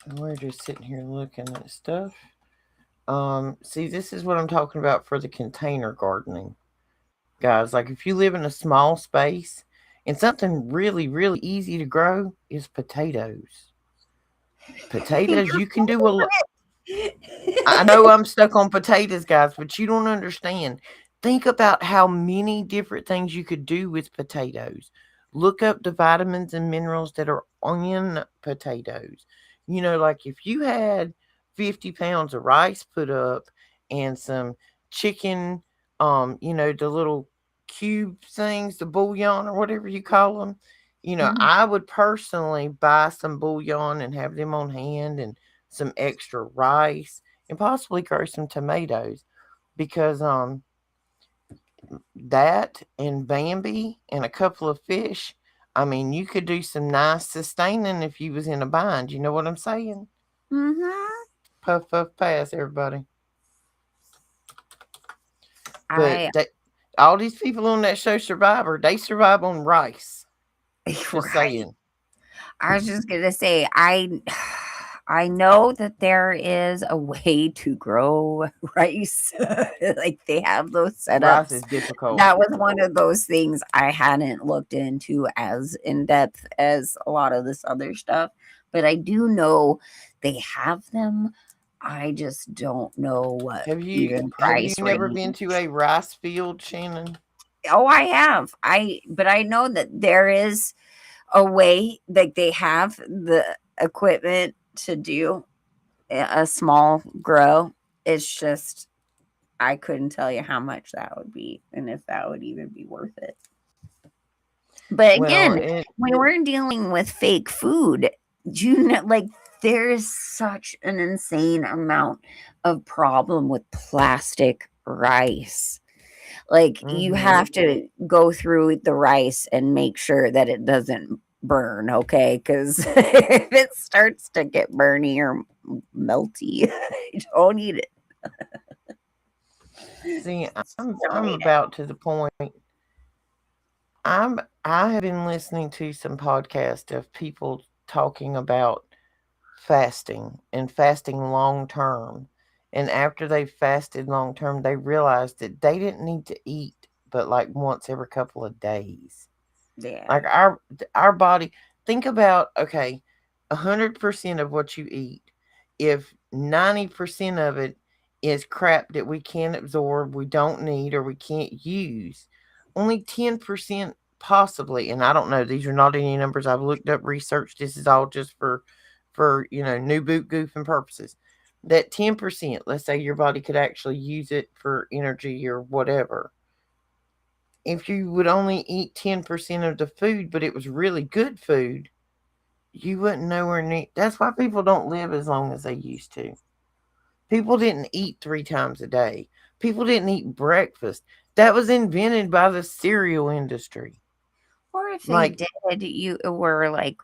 And we're just sitting here looking at stuff. See, this is what I'm talking about for the container gardening, guys. Like if you live in a small space, and something really, really easy to grow is potatoes. Potatoes, you can do a lot. I know I'm stuck on potatoes, guys, but you don't understand. Think about how many different things you could do with potatoes. Look up the vitamins and minerals that are in potatoes. Like if you had 50 pounds of rice put up and some chicken, the little cube things, the bouillon or whatever you call them, Mhm. I would personally buy some bouillon and have them on hand and some extra rice and possibly grow some tomatoes because that and Bambi and a couple of fish. I mean, you could do some nice sustaining if you was in a bind. You know what I'm saying? Mhm. Puff puff pass, everybody. But I all these people on that show Survivor, they survive on rice. Just right. saying. I was just gonna say, I know that there is a way to grow rice. Like they have those Rice setups. is difficult. That was one of those things I hadn't looked into as in depth as a lot of this other stuff. But I do know they have them. I just don't know what even Have you price never been to range. a rice field, Shannon? Oh, I have. But I know that there is a way, like they have the equipment to do a small grow. It's just I couldn't tell you how much that would be and if that would even be worth it. But Well, again, when we're dealing with fake food, you know, like there is such an insane amount of problem with plastic rice. Like you mm-hmm. have to go through the rice and make sure that it doesn't burn, okay? Because if it starts to get burny or melty, you don't eat it. See, Don't I'm eat it. about to the point. I have been listening to some podcast of people talking about fasting and fasting long term. And after they fasted long term, they realized that they didn't need to eat but like once every couple of days. Yeah. Like our body, think about, okay, 100% of what you eat, if 90% of it is crap that we can't absorb, we don't need, or we can't use, only 10% possibly, and I don't know, these are not any numbers I've looked up, researched, this is all just for new boot goofing purposes. That 10%, let's say your body could actually use it for energy or whatever. If you would only eat 10% of the food, but it was really good food, you wouldn't nowhere near. That's why people don't live as long as they used to. People didn't eat 3 times a day. People didn't eat breakfast. That was invented by the cereal industry. Or if they Like, did, you were like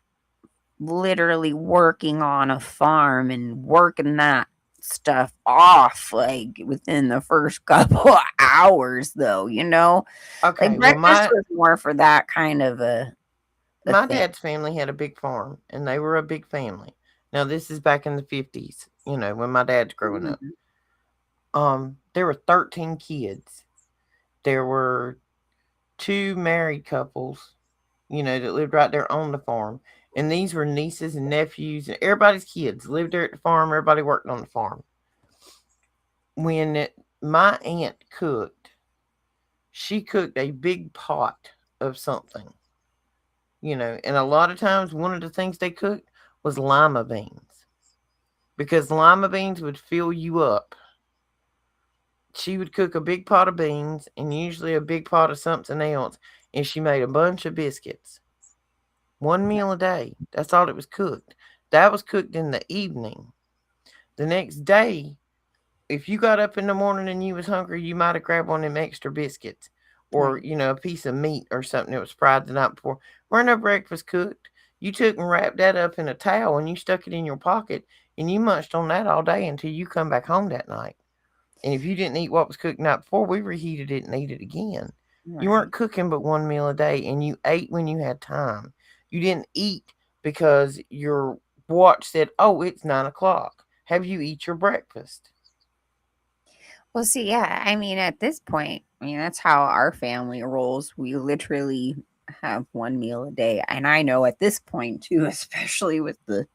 literally working on a farm and working that stuff off like within the first couple of hours though, like okay, well, breakfast my was more for that kind of a my thing. dad's family had a big farm, and they were a big family. Now, this is back in the 50s. When my dad's growing up. Mhm. There were 13 kids. There were two married couples, that lived right there on the farm. And these were nieces and nephews, and everybody's kids lived there at the farm. Everybody worked on the farm. My aunt cooked, she cooked a big pot of something, and a lot of times one of the things they cooked was lima beans because lima beans would fill you up. She would cook a big pot of beans and usually a big pot of something else, and she made a bunch of biscuits. One meal a day. That's all it was cooked. That was cooked in the evening. The next day, if you got up in the morning and you was hungry, you might have grabbed one of them extra biscuits or, Right. a piece of meat or something that was fried the night before. Weren't no breakfast cooked. You took and wrapped that up in a towel and you stuck it in your pocket and you munched on that all day until you come back home that night. And if you didn't eat what was cooked the night before, we reheated it and ate it again. You weren't Right. cooking but one meal a day and you ate when you had time. You didn't eat because your watch said, oh, it's 9 o'clock. Have you eat your breakfast? Well, see, yeah, I mean, at this point, I mean, that's how our family rolls. We literally have one meal a day. And I know at this point too, especially with the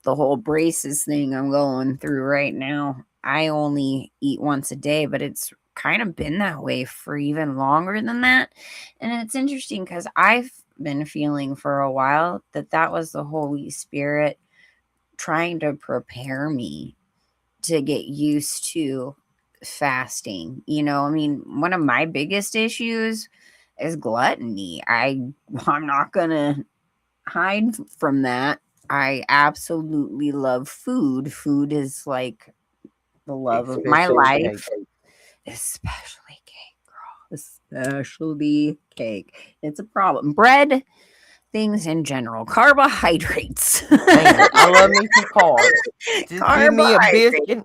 whole braces thing I'm going through right now, I only eat once a day, but it's kind of been that way for even longer than that. And it's interesting because I've been feeling for a while that that was the Holy Spirit trying to prepare me to get used to fasting. I mean, one of my biggest issues is gluttony. I'm not going to hide from that. I absolutely love food. Food is like the love of my Especially cake. life, especially cake, girl. Especially cake. It's a problem. Bread, things in general, carbohydrates. Ain't it? I love me some carbs. Just give me a Carbohydrates. biscuit.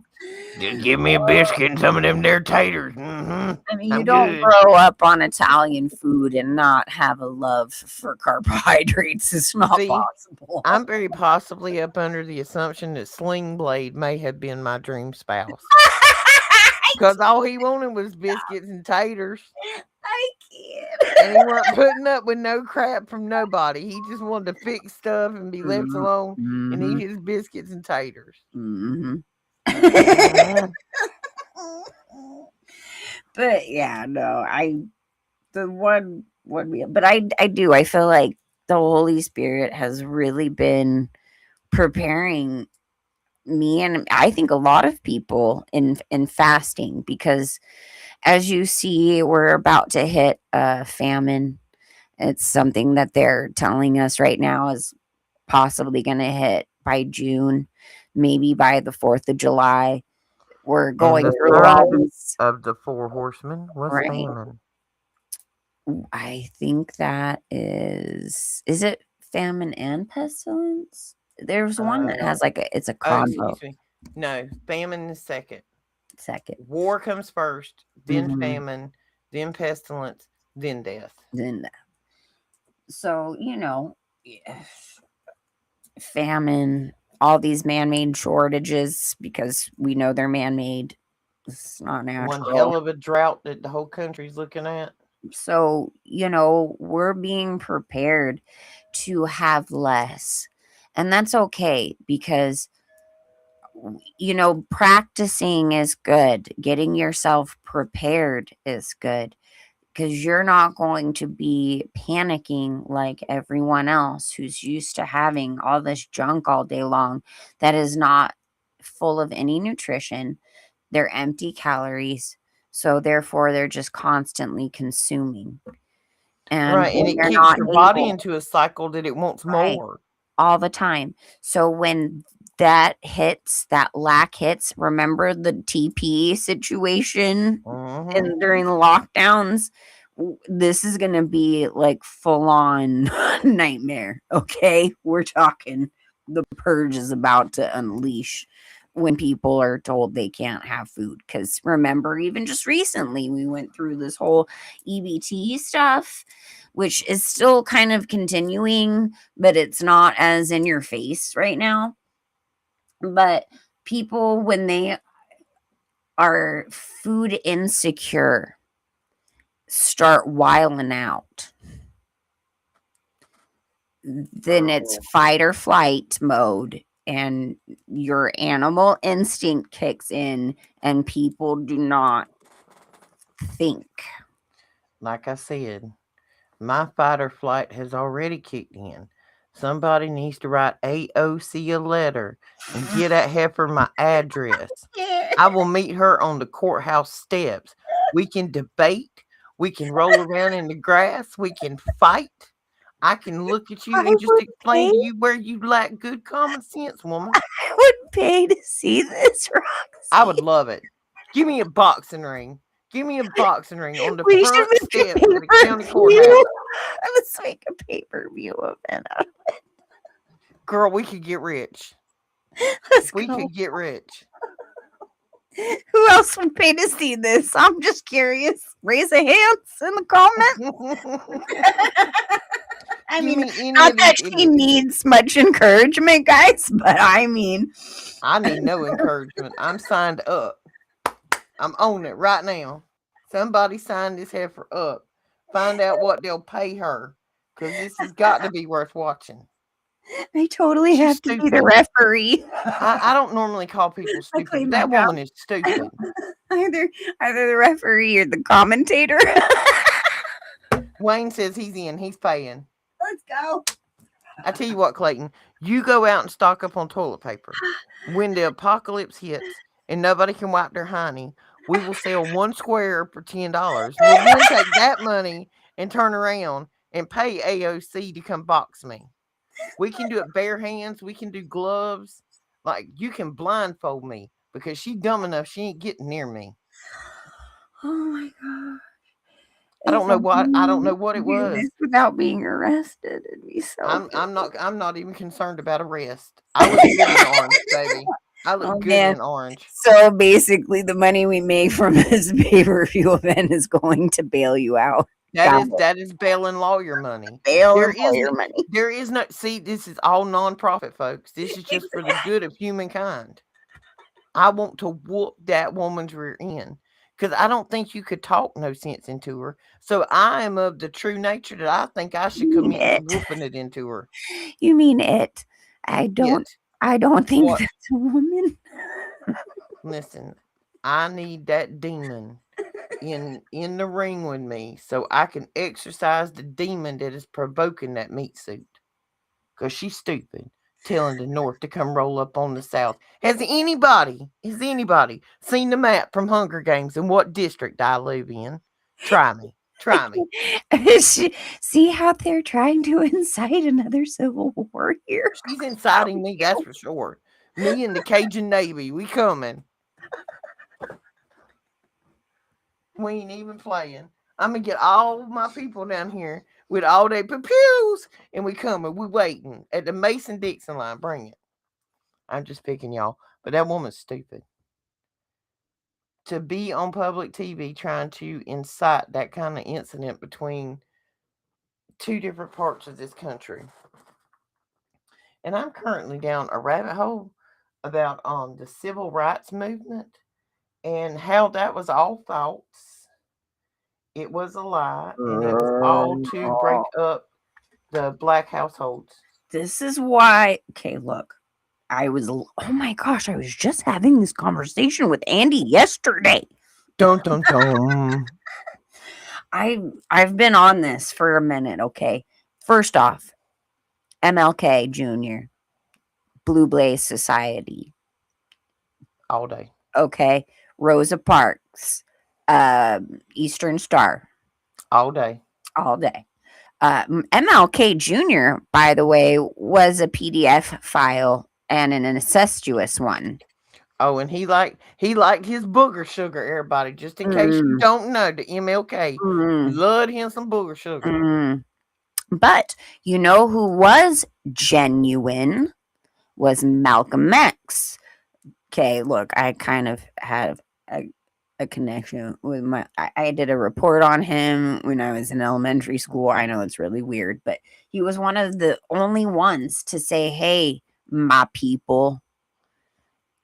Just give me a biscuit and some of them there taters. I mean, you I'm don't good. grow up on Italian food and not have a love for carbohydrates. It's not See, possible. I'm very possibly up under the assumption that Sling Blade may have been my dream spouse. Because all he wanted was biscuits and taters. I And he can't. weren't putting up with no crap from nobody. He just wanted to fix stuff and be left alone and eat Mm-hmm. his biscuits and taters. Mm-hmm. Mhm. But yeah, no, the one meal, but I do. I feel like the Holy Spirit has really been preparing me, and I think a lot of people in fasting, because as you see, we're about to hit a famine. It's something that they're telling us right now is possibly going to hit by June, maybe by the 4th of July. We're And going the through all third these, of the four horsemen was right? famine. I think that is it famine and pestilence? There's one that Uh, has like it's a oh, combo. excuse me. No, famine is second. Second. War comes first, then Mm-hmm. famine, then pestilence, then death. Then so yeah, famine, all these man-made shortages because we know they're man-made. It's not One natural. hell of a drought that the whole country's looking at. So, we're being prepared to have less. And that's okay because, practicing is good. Getting yourself prepared is good because you're not going to be panicking like everyone else who's used to having all this junk all day long that is not full of any nutrition. They're empty calories. So, therefore, they're just constantly consuming. And Right, and when it you're kicks not your body able, into a cycle that it wants right, more. all the time. So when that lack hits, remember the TP situation Hmm. and during the lockdowns? This is going to be like full on nightmare. Okay. We're talking the purge is about to unleash when people are told they can't have food. Because remember, even just recently, we went through this whole EBT stuff, which is still kind of continuing, but it's not as in your face right now. But people, when they are food insecure, start wiling out. Then it's Oh. fight or flight mode, and your animal instinct kicks in, and people do not think. Like I said, my fight or flight has already kicked in. Somebody needs to write AOC a letter and get that heifer my address. I will meet her on the courthouse steps. We can debate. We can roll around in the grass. We can fight. I can look at you I and just would explain pay. to you where you lack good common sense, woman. I would pay to see this, I would Roxy. love it. Give me a boxing ring. Give me a boxing ring on the We should front make a steps of the paper county view. courthouse. Let's make a pay-per view event. Girl, we could get rich. Let's We go. could get rich. Who else would pay to see this? I'm just curious. Raise a hands in the comment. I Give mean, me any not of that these she idiots. needs much encouragement, guys, but I mean, I need no encouragement. I'm signed up. I'm on it right now. Somebody sign this heifer up. Find out what they'll pay her. Because this has got to be worth watching. I totally She's have to be the stupid. referee. I don't normally call people I stupid, play but my that job. woman is stupid. Either the referee or the commentator. Wayne says he's in. He's paying. Let's go. I tell you what, Clayton, you go out and stock up on toilet paper. When the apocalypse hits and nobody can wipe their hiney, we will sell one square for $10. We'll then take that money and turn around and pay AOC to come box me. We can do it bare hands. We can do gloves. Like you can blindfold me because she dumb enough. She ain't getting near me. Oh my god. I don't If know I what. I don't know what it do was. this without being arrested, it'd be so I'm not even concerned about arrest. I look good in orange, baby. I look oh good man. in orange. So basically the money we make from this pay-per-view event is going to bail you out. That Got is it. that is bail and lawyer money. Bail There and is lawyer money. there is no see, this is all nonprofit, folks. This is just for the good of humankind. I want to whoop that woman's rear end. Because I don't think you could talk no sense into her. So I am of the true nature that I think I should You mean commence it. whooping it into her. You mean it. I don't It. I don't think What? that's a woman. Listen, I need that demon in the ring with me so I can exercise the demon that is provoking that meat suit. Cause she's stupid, telling the North to come roll up on the South. Has anybody seen the map from Hunger Games and what district I live in? Try me. Try me. See how they're trying to incite another civil war here? She's inciting me, that's for sure. Me and the Cajun Navy, we coming. We ain't even playing. I'm gonna get all my people down here with all their pews, and we coming. We waiting at the Mason Dixon line. Bring it. I'm just picking y'all, but that woman's stupid. To be on public TV trying to incite that kind of incident between two different parts of this country. And I'm currently down a rabbit hole about the civil rights movement and how that was all false. It was a lie, and it was all to break up the black households. This is why. Okay, look. Oh my gosh, I was just having this conversation with Andy yesterday. Dun dun dun. I've been on this for a minute, okay? First off, MLK Jr., Blue Blaze Society, All day. okay? Rosa Parks, Eastern Star, All day. all day. MLK Jr., by the way, was a PDF file and an incestuous one. Oh, and he liked his booger sugar, everybody. Just in case you Mm, don't know, the MLK mm, loved him some booger sugar. mm. But you know who was genuine was Malcolm X. Okay, look, I kind of have a connection with I did a report on him when I was in elementary school. I know it's really weird, but he was one of the only ones to say, hey, my people,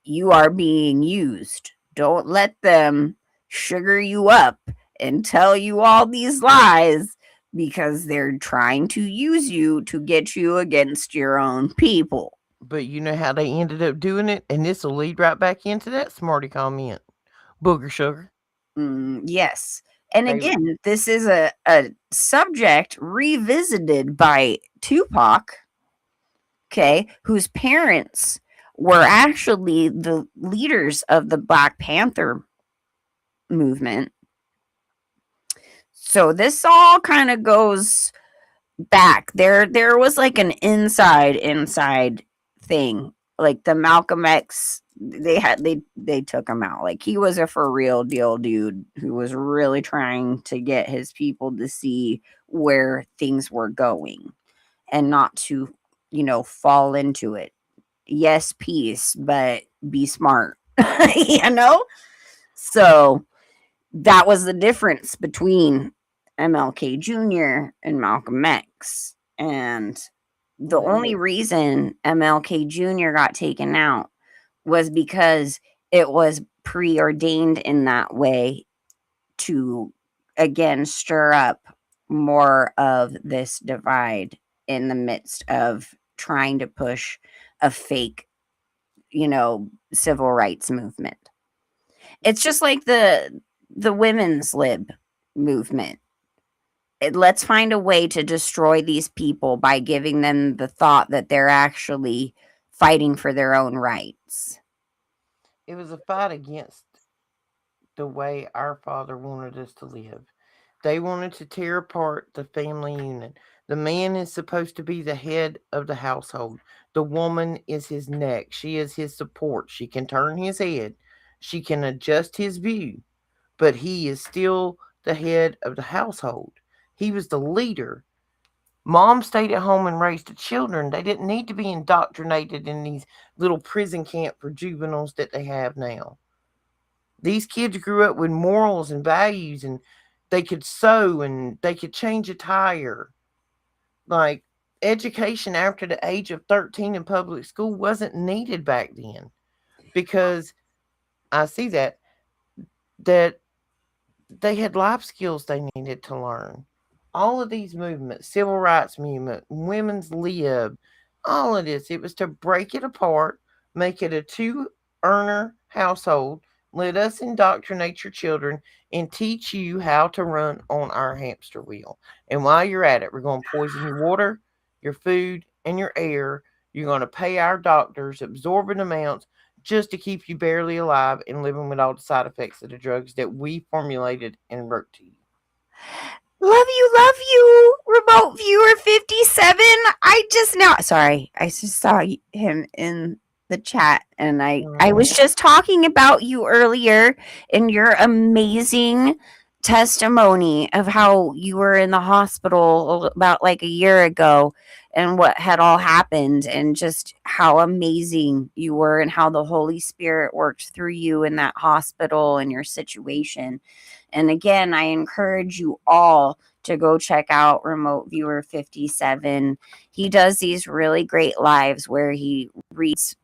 you are being used. Don't let them sugar you up and tell you all these lies because they're trying to use you to get you against your own people. But you know how they ended up doing it? And this will lead right back into that smarty comment. Booger sugar. Yes. And They again, this is a subject revisited by Tupac, okay, whose parents were actually the leaders of the Black Panther movement. So this all kind of goes back. There was like an inside thing. Like the Malcolm X, they took him out. Like he was a for real deal dude who was really trying to get his people to see where things were going and not to, fall into it. Yes, peace, but be smart. you know? So that was the difference between MLK Jr. and Malcolm X. And the That only is, reason MLK Jr. got taken out was because it was preordained in that way to, again, stir up more of this divide in the midst of trying to push a fake, civil rights movement. It's just like the women's lib movement. Let's find a way to destroy these people by giving them the thought that they're actually fighting for their own rights. it was a fight against the way our father wanted us to live. They wanted to tear apart the family unit. The man is supposed to be the head of the household. The woman is his neck. She is his support. She can turn his head. She can adjust his view, but he is still the head of the household. He was the leader. Mom stayed at home and raised the children. They didn't need to be indoctrinated in these little prison camp for juveniles that they have now. These kids grew up with morals and values, and they could sew and they could change a tire. Like, education after the age of 13 in public school wasn't needed back then, because I see that they had life skills they needed to learn. All of these movements, civil rights movement, women's lib, all of this, it was to break it apart, make it a two earner household, let us indoctrinate your children and teach you how to run on our hamster wheel. And while you're at it, we're going to poison your water, your food, and your air. You're going to pay our doctors exorbitant amounts just to keep you barely alive and living with all the side effects of the drugs that we formulated and wrote to you. Love you, remote viewer 57. I just now, sorry, I just saw him in the chat and I was Oh, just talking about you earlier and your amazing testimony of how you were in the hospital about like a year ago and what had all happened and just how amazing you were and how the Holy Spirit worked through you in that hospital and your situation. And again, I encourage you all to go check out Remote Viewer 57. He does these really great lives where he reads,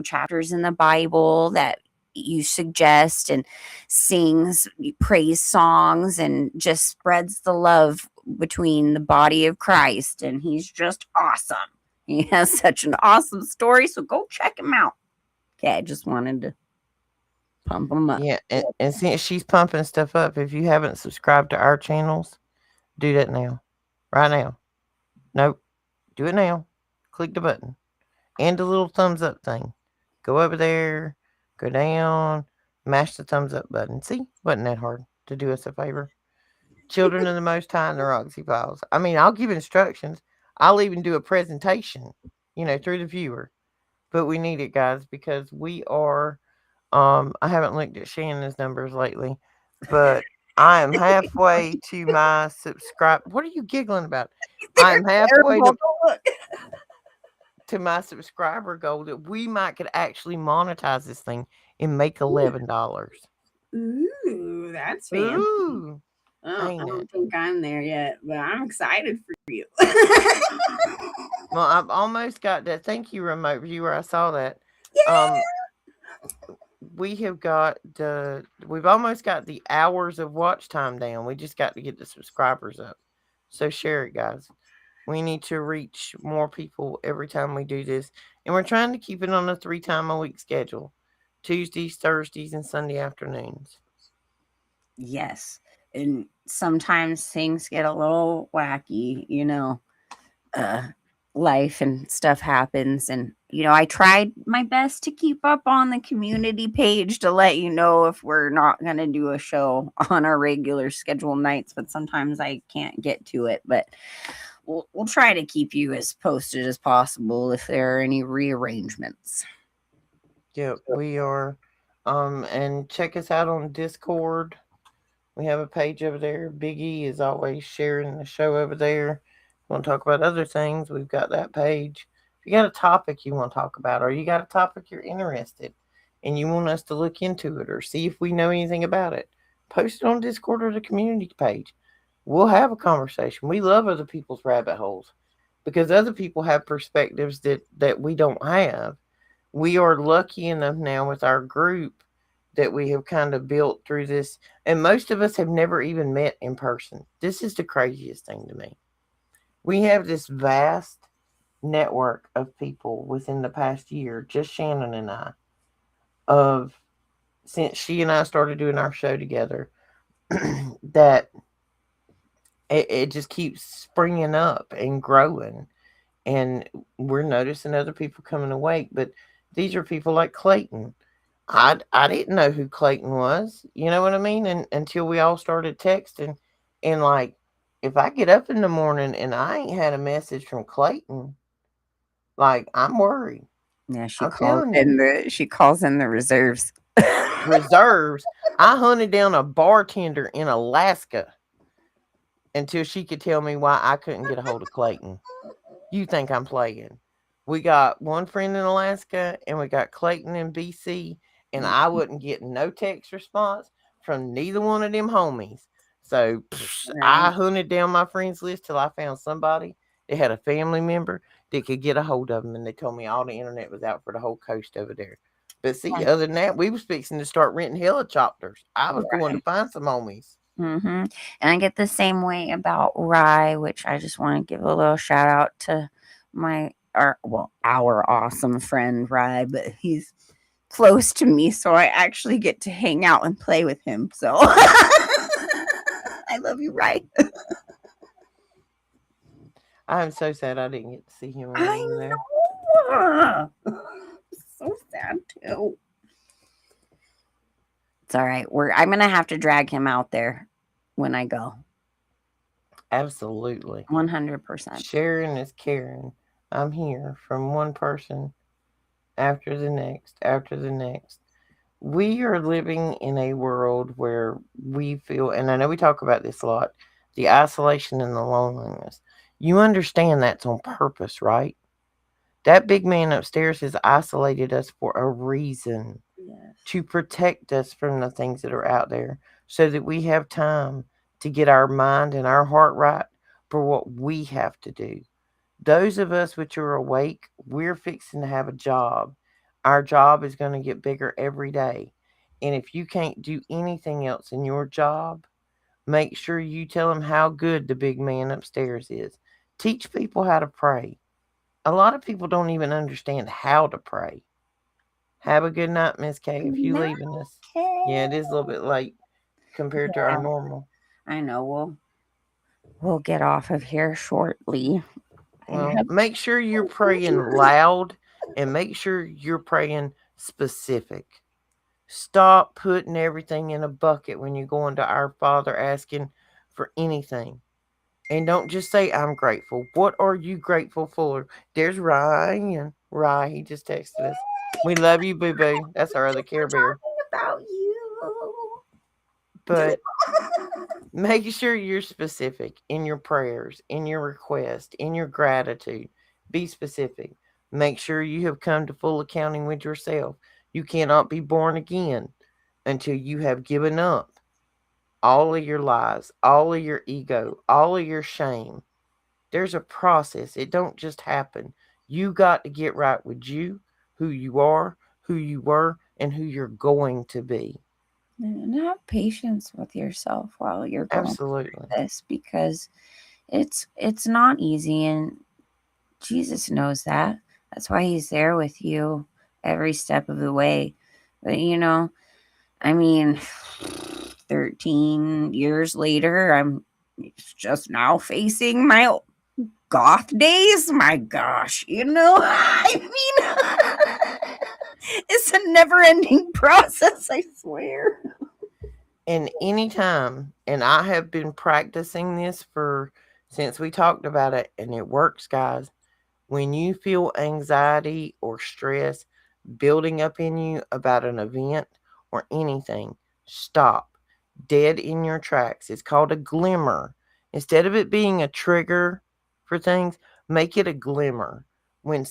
chapters in the Bible that you suggest and sings praise songs and just spreads the love between the body of Christ. And he's just awesome. He has such an awesome story. So go check him out. Okay, I just wanted to pump him up. yeah, and since she's pumping stuff up, if you haven't subscribed to our channels, do that now. Right now. Nope. Do it now. Click the button. And the little thumbs up thing. Go over there, go down, mash the thumbs up button. See? Wasn't that hard to do us a favor? Children of the Most High and the Roxy Files. I mean, I'll give instructions. I'll even do a presentation, through the viewer. But we need it, guys, because we are. I haven't looked at Shannon's numbers lately, but I am halfway to my subscribe. What are you giggling about? I They're am halfway terrible. to Don't look. my subscriber goal that we might could actually monetize this thing and make $11. Ooh, that's fancy. Ooh, I ain't it? don't think I'm there yet, but I'm excited for you. Well, I've almost got that. Thank you, remote viewer. I saw that. Yeah. Um, we've almost got the hours of watch time down. We just got to get the subscribers up. So share it, guys. We need to reach more people every time we do this. And we're trying to keep it on a 3 time a week schedule. Tuesdays, Thursdays, and Sunday afternoons. Yes. And sometimes things get a little wacky, uh, life and stuff happens. And, I tried my best to keep up on the community page to let you know if we're not going to do a show on our regular schedule nights, but sometimes I can't get to it. But we'll try to keep you as posted as possible if there are any rearrangements. Yep, we are. And check us out on Discord. We have a page over there. Biggie is always sharing the show over there. Want to talk about other things? We've got that page. If you got a topic you want to talk about, or you got a topic you're interested and you want us to look into it or see if we know anything about it, post it on Discord or the community page. We'll have a conversation. We love other people's rabbit holes because other people have perspectives that we don't have. We are lucky enough now with our group that we have kind of built through this, and most of us have never even met in person. This is the craziest thing to me. We have this vast network of people within the past year, just Shannon and I, of since she and I started doing our show together, that it just keeps springing up and growing. And we're noticing other people coming awake, but these are people like Clayton. I didn't know who Clayton was. You know what I mean? And until we all started texting, and like, if I get up in the morning and I ain't had a message from Clayton, like I'm worried. Yeah, I'm telling you, she calls in the reserves. reserves. I hunted down a bartender in Alaska until she could tell me why I couldn't get a hold of Clayton. You think I'm playing? We got one friend in Alaska and we got Clayton in BC, and I wouldn't get no text response from neither one of them homies. So I Right. hunted down my friends list till I found somebody that had a family member that could get a hold of them, and they told me all the internet was out for the whole coast over there. But see, other than that, we was fixing to start renting helicopters. I was going to find some homies. Mm-hmm. And I get the same way about Rye, which I just want to give a little shout out to our awesome friend Rye, but he's close to me, so I actually get to hang out and play with him. So I love you, Rye. I'm so sad I didn't get to see him when we I were there. know. So sad too. It's all right. I'm gonna have to drag him out there when I go. Absolutely. 100%. Sharing is caring. I'm here from one person after the next, after the next. We are living in a world where we feel, and I know we talk about this a lot, the isolation and the loneliness. You understand that's on purpose, right? That big man upstairs has isolated us for a reason, Yes. to protect us from the things that are out there so that we have time to get our mind and our heart right for what we have to do. Those of us which are awake, we're fixing to have a job. Our job is going to get bigger every day. And if you can't do anything else in your job, make sure you tell them how good the big man upstairs is. Teach people how to pray. A lot of people don't even understand how to pray. Have a good night, Miss K, if you No, leaving us. okay. Yeah, it is a little bit late compared to our Yeah, normal. I know. We'll get off of here shortly. I Well, have make sure you're praying loud and make sure you're praying specific. Stop putting everything in a bucket when you're going to our Father asking for anything. And don't just say, I'm grateful. What are you grateful for? There's Ryan. Ryan, he just texted us. We love you, boo boo. That's our other Care Bear. about you. But make sure you're specific in your prayers, in your request, in your gratitude. Be specific. Make sure you have come to full accounting with yourself. You cannot be born again until you have given up all of your lies, all of your ego, all of your shame. There's a process. It don't just happen. You got to get right with you, who you are, who you were, and who you're going to be. And have patience with yourself while you're going Absolutely. through this because it's not easy, and Jesus knows that. That's why he's there with you every step of the way. But I mean, 13 years later, I'm just now facing my goth days. My gosh, I mean, it's a never ending process, I swear. And anytime, and I have been practicing this for Since we talked about it, and it works, guys, when you feel anxiety or stress building up in you about an event or anything, stop dead in your tracks. It's called a glimmer. Instead of it being a trigger for things, make it a glimmer. When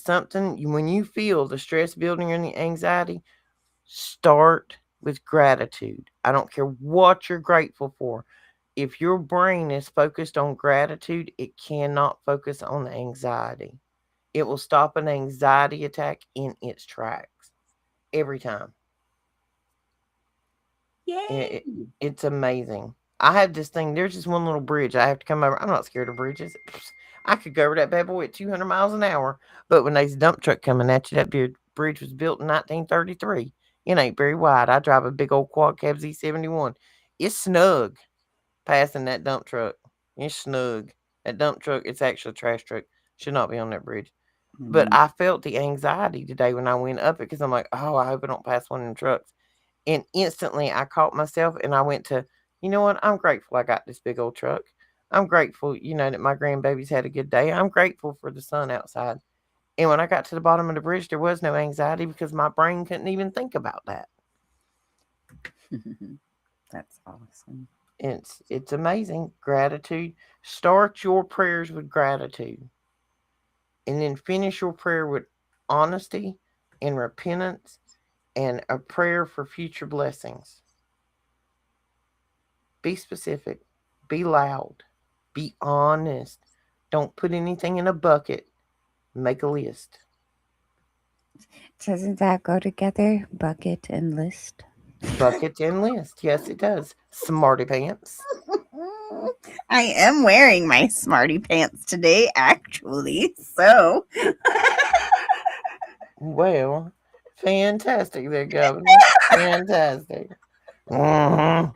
you feel the stress building and the anxiety, start with gratitude. I don't care what you're grateful for. If your brain is focused on gratitude, it cannot focus on anxiety. It will stop an anxiety attack in its tracks every time. It, it, Yay! it's amazing. I have this thing. There's just one little bridge I have to come over. I'm not scared of bridges. I could go over that bad boy at 200 miles an hour. But when there's a dump truck coming at you, that bridge was built in 1933. It ain't very wide. I drive a big old quad cab Z71. It's snug passing that dump truck. It's snug. That dump truck, it's actually a trash truck. Should not be on that bridge. But Mm. I felt the anxiety today when I went up it because I'm like, oh, I hope I don't pass one of them trucks. And instantly I caught myself and I went to, you know what? I'm grateful I got this big old truck. I'm grateful, that my grandbabies had a good day. I'm grateful for the sun outside. And when I got to the bottom of the bridge, there was no anxiety because my brain couldn't even think about that. That's awesome. It's amazing. Gratitude. Start your prayers with gratitude. And then finish your prayer with honesty and repentance and a prayer for future blessings. Be specific, be loud, be honest. Don't put anything in a bucket. Make a list. Doesn't that go together? Bucket and list? Bucket and list. Yes, it does. Smarty pants. I am wearing my smarty pants today, actually. So, Well, fantastic there, Governor. Fantastic. Mm-hmm.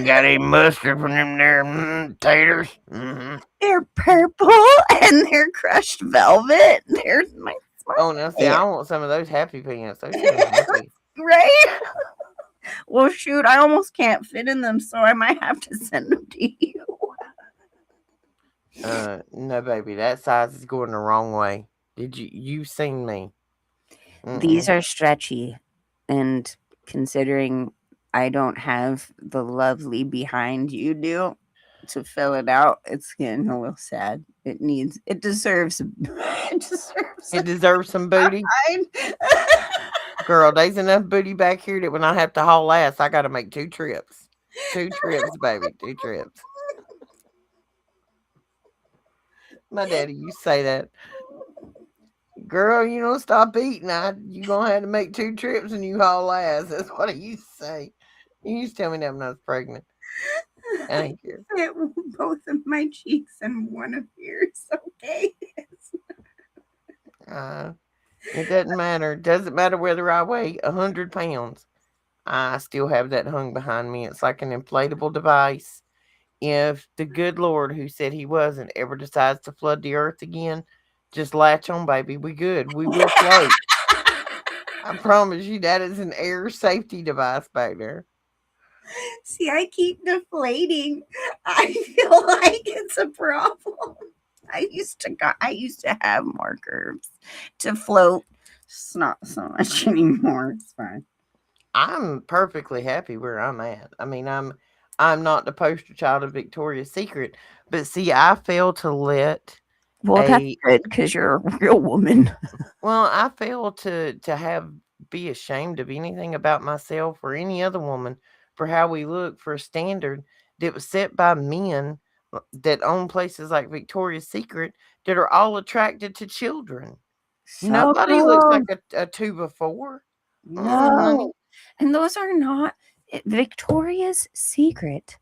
Got any mustard from them there taters? Mm-hmm. they're purple and they're crushed velvet. There's my Oh, smarty now see, I pants, want some of those happy pants. Those sound happy. right? Well, shoot, I almost can't fit in them, so I might have to send them to you. No, baby, that size is going the wrong way. You've seen me? These Mm-mm. are stretchy, and considering I don't have the lovely behind you do to fill it out, it's getting a little sad. It deserves, it deserves a It deserves some booty. behind. Girl, there's enough booty back here that when I have to haul ass, I gotta make 2 trips. 2 trips, baby. 2 trips. My daddy used to say that. Girl, you don't stop eating. You gonna have to make 2 trips and you haul ass. That's what he used to say. He used to tell me that when I was pregnant. I ain't care. Fit both of my cheeks and one of yours. Okay. Uh, it doesn't matter. It doesn't matter whether I weigh 100 pounds. I still have that hung behind me. It's like an inflatable device. If the good Lord, who said he wasn't, ever decides to flood the earth again, just latch on, baby. We good. We will float. I promise you that is an air safety device back there. See, I keep deflating. I feel like it's a problem. I used to have more curves to float. It's not so much anymore. It's fine. I'm perfectly happy where I'm at. I mean, I'm not the poster child of Victoria's Secret, but see, I fail to let Well, that's a good because you're a real woman. I fail to have be ashamed of anything about myself or any other woman for how we look for a standard that was set by men that own places like Victoria's Secret that are all attracted to children. Some Nobody looks of like them, a two before. Honey. no. And those are not Victoria's Secret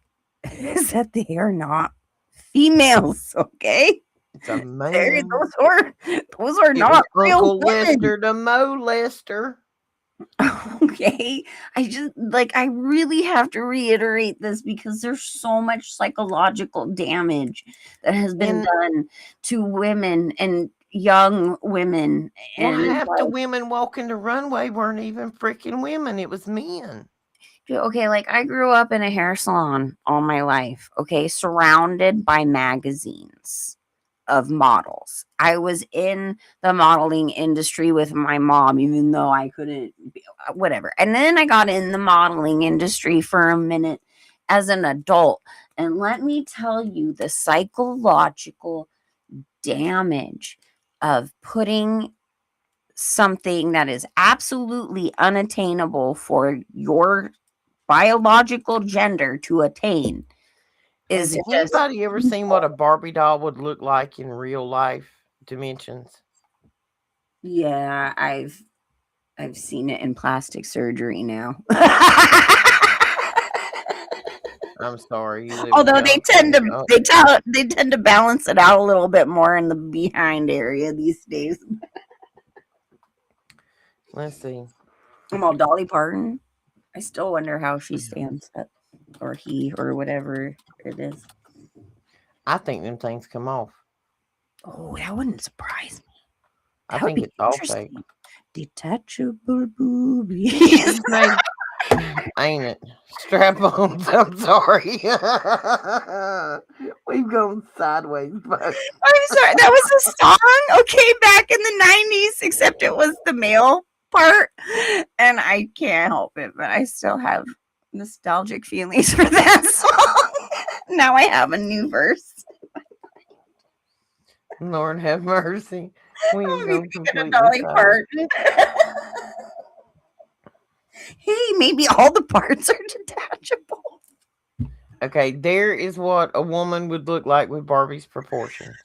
is that they are not females, okay? It's a There, man. those are It was not real Uncle women. Lester the molester. Okay. I really have to reiterate this because there's so much psychological damage that has been And done to women and young women well, and half the women walking the runway weren't even freaking women. It was men. Okay, like I grew up in a hair salon all my life, okay, surrounded by magazines of models. I was in the modeling industry with my mom, even though I couldn't, whatever. And then I got in the modeling industry for a minute as an adult. And let me tell you the psychological damage of putting something that is absolutely unattainable for your biological gender to attain Has is just anybody ever seen what a Barbie doll would look like in real life dimensions? yeah, I've seen it in plastic surgery now. I'm sorry, you live in Although they tend California. to Oh, they tend to balance it out a little bit more in the behind area these days. let's see. I'm all Dolly Parton. I still wonder how she stands up, or he, or whatever it is. I think them things come off. Oh, that wouldn't surprise me. I That would think be it's all fake. interesting. Detachable boobies. She's made, ain't it? Strap on. I'm sorry. We've gone sideways, folks. I'm sorry, that was a song, okay, back in the 90s, except it was the male part. And I can't help it, but I still have nostalgic feelings for that song. Now I have a new verse. Lord have mercy. We have I'll be gone thinking of completely Dolly sideways. Parton. Hey, maybe all the parts are detachable. Okay, there is what a woman would look like with Barbie's proportions.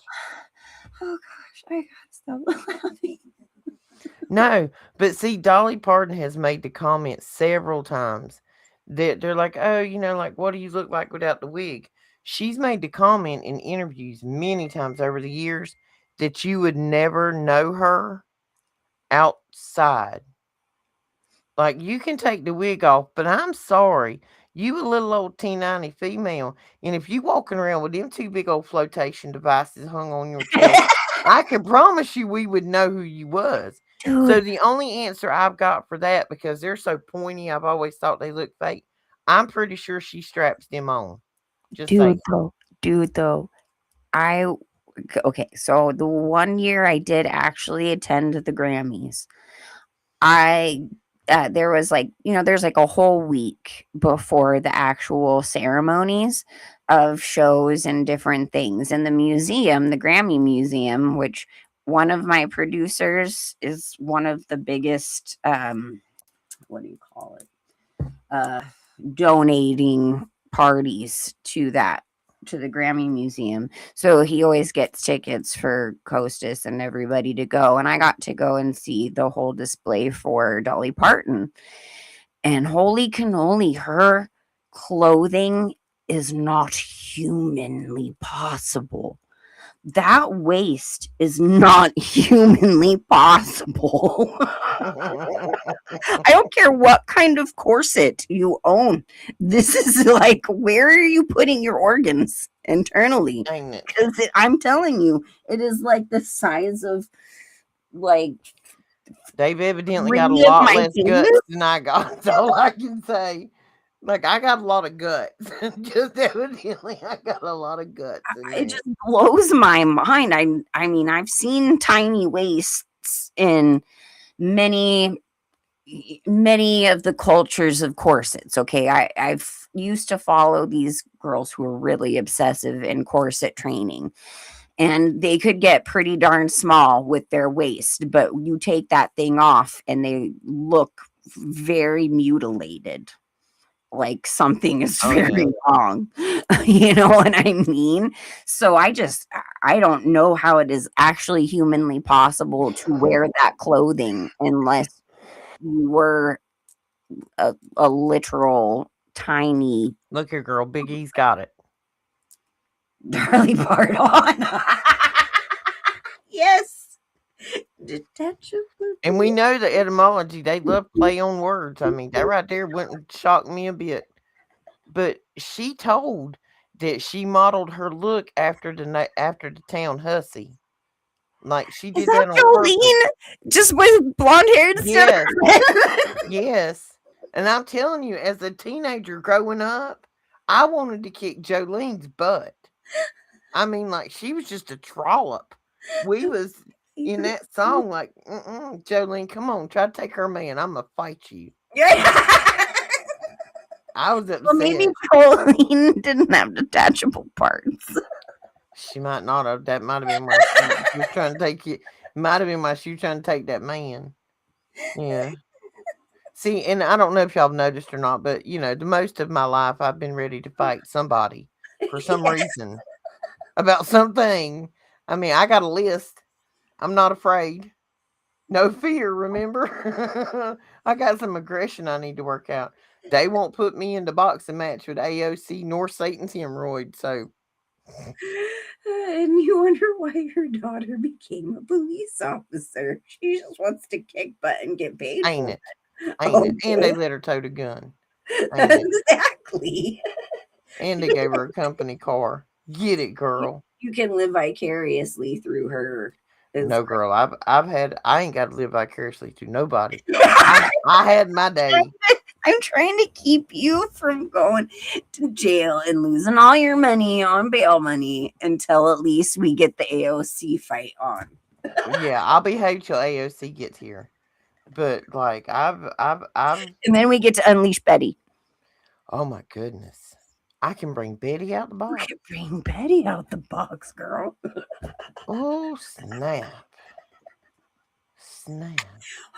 Oh gosh, I gotta stop laughing. No, but see, Dolly Parton has made the comment several times that they're like, oh, like, what do you look like without the wig? She's made the comment in interviews many times over the years that you would never know her outside. Like, you can take the wig off, but I'm sorry. You a little old T90 female, and if you walking around with them two big old flotation devices hung on your chest, I can promise you we would know who you was. So Dude, the only answer I've got for that, because they're so pointy, I've always thought they look fake. I'm pretty sure she straps them on. Just dude, saying. though, dude, though, I okay. So the one year I did actually attend the Grammys, I there was like, there's like a whole week before the actual ceremonies of shows and different things in the museum, the Grammy Museum, which one of my producers is one of the biggest what do you call it? Uh donating parties to the Grammy Museum. So he always gets tickets for Costas and everybody to go. And I got to go and see the whole display for Dolly Parton. And holy cannoli, her clothing is not humanly possible. That waist is not humanly possible. I don't care what kind of corset you own. This is like, where are you putting your organs internally? Ain't it? Because I'm telling you, it is like the size of like They've evidently got a three of lot my less guts fingers. than I got. That's all I can say. Like, I got a lot of guts. Just evidently, I got a lot of guts in It there. just blows my mind. I mean, I've seen tiny waists in many many of the cultures of corsets. Okay, I've used to follow these girls who are really obsessive in corset training, and they could get pretty darn small with their waist, but you take that thing off and they look very mutilated, like something is Oh, very yeah. wrong. You know what I mean? So I don't know how it is actually humanly possible to wear that clothing unless you were a literal tiny Look here, girl. Big E's got it. Darlie part on. Yes. Detachable. And we know the etymology. They love play on words. I mean, that right there wouldn't shock me a bit. But she told that she modeled her look after the town hussy. Like, she Is did that that on purpose. Jolene? Just with blonde hair instead of Yes. red? Yes. And I'm telling you, as a teenager growing up, I wanted to kick Jolene's butt. I mean, like, she was just a trollop. We was in that song like, "Mm-mm, Jolene, come on, try to take her man. Imma fight you." Yeah. I was Well, maybe upset. Pauline didn't have detachable parts. She might not have. That might have been why she was trying to take it. Might have been why she was trying to take that man. Yeah. See, and I don't know if y'all have noticed or not, but, the most of my life, I've been ready to fight somebody for some Yeah. reason about something. I mean, I got a list. I'm not afraid. No fear, remember? I got some aggression I need to work out. They won't put me in the boxing match with AOC nor Satan's hemorrhoid, so And you wonder why your daughter became a police officer. She just wants to kick butt and get paid ain't for it? it. Ain't it? And they Okay. let her tote a gun. Ain't it? Exactly. And they gave her a company car. Get it, You, girl. you can live vicariously through her. Is No, girl. I ain't got to live vicariously to nobody. I had my day. I'm trying to keep you from going to jail and losing all your money on bail money until at least we get the AOC fight on. Yeah, I'll behave till AOC gets here. But like I've And then we get to unleash Betty. oh my goodness. I can bring Betty out the We box. could bring Betty out the box, girl. Oh snap. Snap.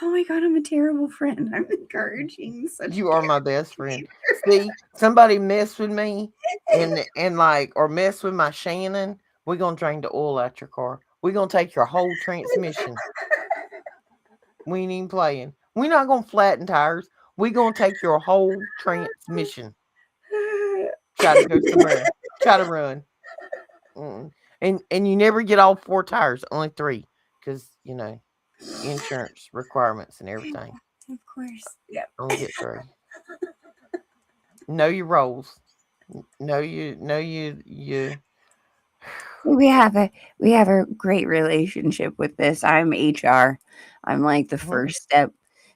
Oh my god, I'm a terrible friend. I'm encouraging such You are my terrible best friend. behavior. See, somebody mess with me and like or mess with my Shannon, we're gonna drain the oil out your car. We're gonna take your whole transmission. We ain't even playing. We're not gonna flatten tires. We're gonna take your whole transmission. Try to go somewhere. Try to run. Mm. And you never get all four tires, only three, because insurance requirements and everything. Of course. Yep. Only get three. Know your roles. Know you. We have a we have a great relationship with this. I'm HR. I'm like the Mhm. first step,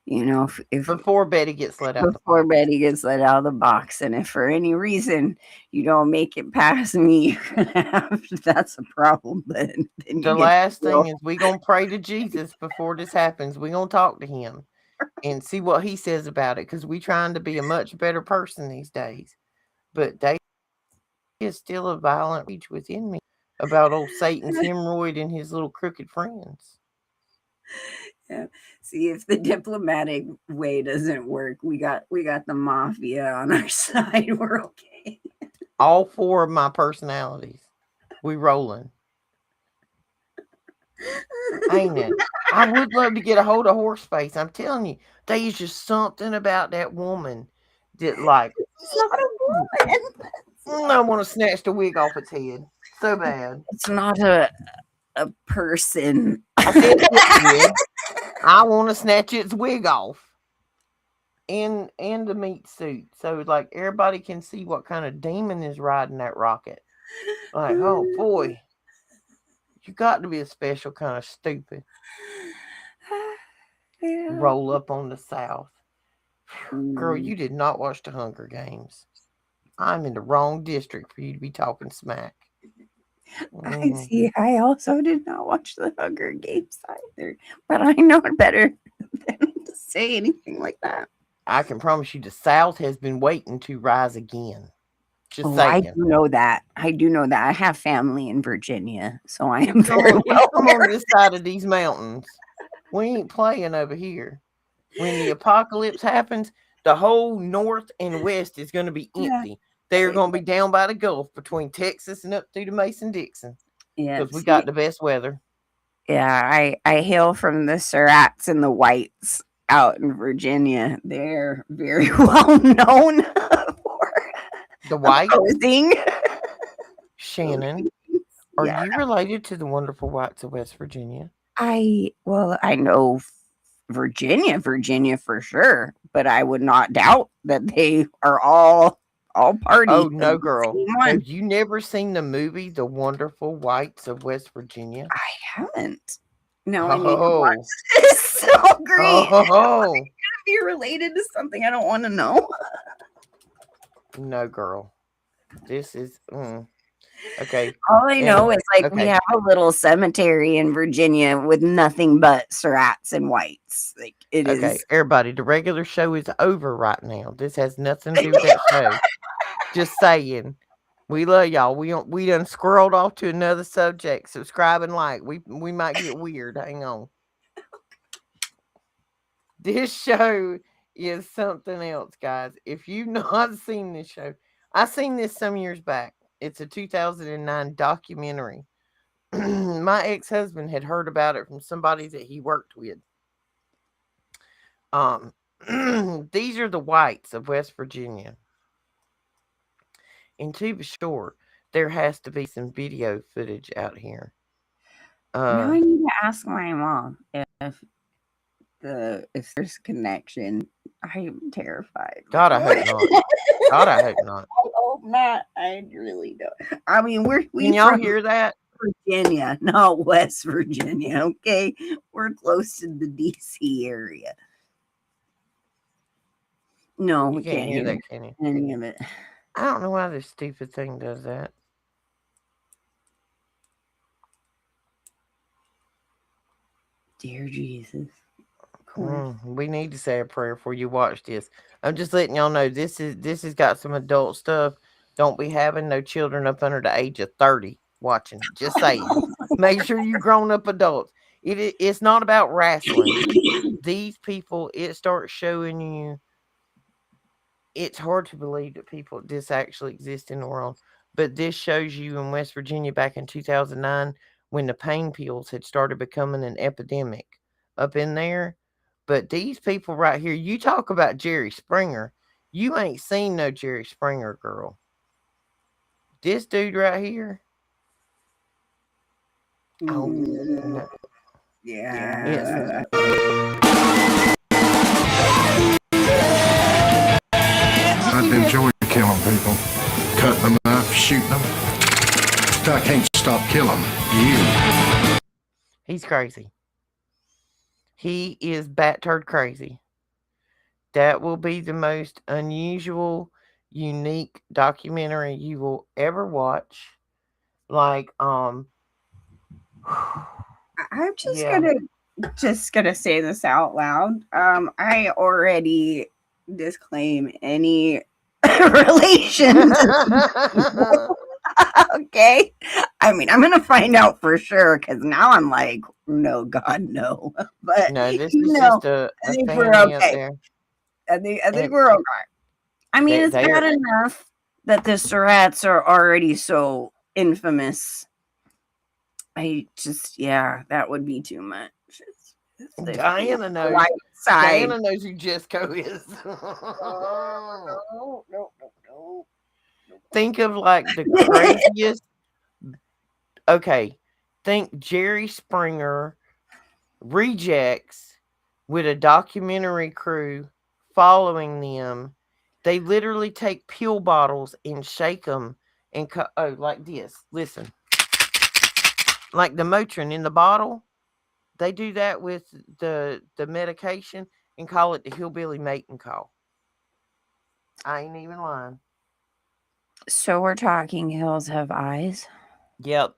if Before Betty gets let out the before box. Betty gets let out of the box. And if for any reason you don't make it past me, you're gonna have that's a problem. Then you The get to last thing deal. is we gonna pray to Jesus before this happens. We gonna talk to him and see what he says about it because we trying to be a much better person these days. But there is still a violent rage within me about old Satan's hemorrhoid and his little crooked friends. Yeah. See if the diplomatic way doesn't work. We got the mafia on our side. We're okay. All four of my personalities. We rolling. Ain't it? I would love to get a hold of Horseface. I'm telling you, there's just something about that woman that, like, It's not a woman. I want to snatch the wig off its head so bad. It's not a person. I said head. I want to snatch its wig off and the meat suit, so like everybody can see what kind of demon is riding that rocket. Like, oh boy, you got to be a special kind of stupid. Yeah. Roll up on the South. Girl, Mm, you did not watch the Hunger Games. I'm in the wrong district for you to be talking smack. I Mhm. see. I also did not watch the Hunger Games either, but I know it better than to say anything like that. I can promise you the South has been waiting to rise again. Just Oh, I saying. do know that. I do know that. I have family in Virginia, so I am Come very on, you well come on this side of these mountains. We ain't playing over here. When the apocalypse happens, the whole north and west is going to be aware. empty. They're going to be down by the Gulf between Texas and up through the Mason Dixon Yeah, because we got see, the best weather. yeah, I hail from the Surats and the Whites out in Virginia. They're very well known for The whites, opposing. Shannon, are Yeah, you related to the wonderful whites of West Virginia? I know Virginia for sure, but I would not doubt that they are all party Oh, of no, the girl. same Have one. you never seen the movie The Wonderful Whites of West Virginia? I haven't. No, I need to watch Oh, this. So great. oh, be related to something I don't want to know. No, girl. This is okay. All I And know is like we okay, have a little cemetery in Virginia with nothing but serats and whites. Like it okay, is. everybody. The regular show is over right now. This has nothing to do with that show. Just saying. We love y'all. We done scrolled off to another subject. Subscribe and like. We might get weird. Hang on. This show is something else, guys. If you've not seen this show, I seen this some years back. It's a 2009 documentary. My ex-husband had heard about it from somebody that he worked with. Um, these are the whites of West Virginia. And to be sure, there has to be some video footage out here. Now Uh, I need to ask my mom if there's connection. I'm terrified. God, I hope not. God, I hope not. I hope not. I really don't. I mean, we Can y'all from hear that? Virginia, not West Virginia. Okay, we're close to the DC area. No, You we can't can't hear hear that, can you? any of it. I don't know why this stupid thing does that. Dear Jesus, of course. We need to say a prayer before you watch this. I'm just letting y'all know this has got some adult stuff. Don't be having no children up under the age of 30 watching. Just saying. Make sure you grown up adults. It's not about wrestling. These people, it starts showing you. It's hard to believe that people this actually exists in the world. But this shows you in West Virginia back in 2009 when the pain pills had started becoming an epidemic up in there. But these people right here, you talk about Jerry Springer. You ain't seen no Jerry Springer, girl. This dude right here, oh no, it's Yeah. I'd enjoy killing people, cutting them up, shooting them. But I can't stop killing you. he's crazy. He is bat turd crazy. That will be the most unusual, unique documentary you will ever watch. Like, I'm yeah. just gonna say this out loud. I already disclaim any relation to these people. Okay. I mean, I'm gonna find out for sure because now I'm like, no, God, no. But No, this you is know, just a, I a think we're family up okay. there. I think And we're okay. I mean, it's they bad are, enough that the Surats are already so infamous. I just, yeah, that would be too much. It's the Diana knows. white side. Diana knows who Jesco is. No, no, no, no. Think of like the craziest. Okay. Think Jerry Springer rejects with a documentary crew following them. They literally take pill bottles and shake them and cut. Oh, like this. Listen, like the Motrin in the bottle. They do that with the medication and call it the hillbilly mating call. I ain't even lying. So we're talking Hills Have Eyes. Yep.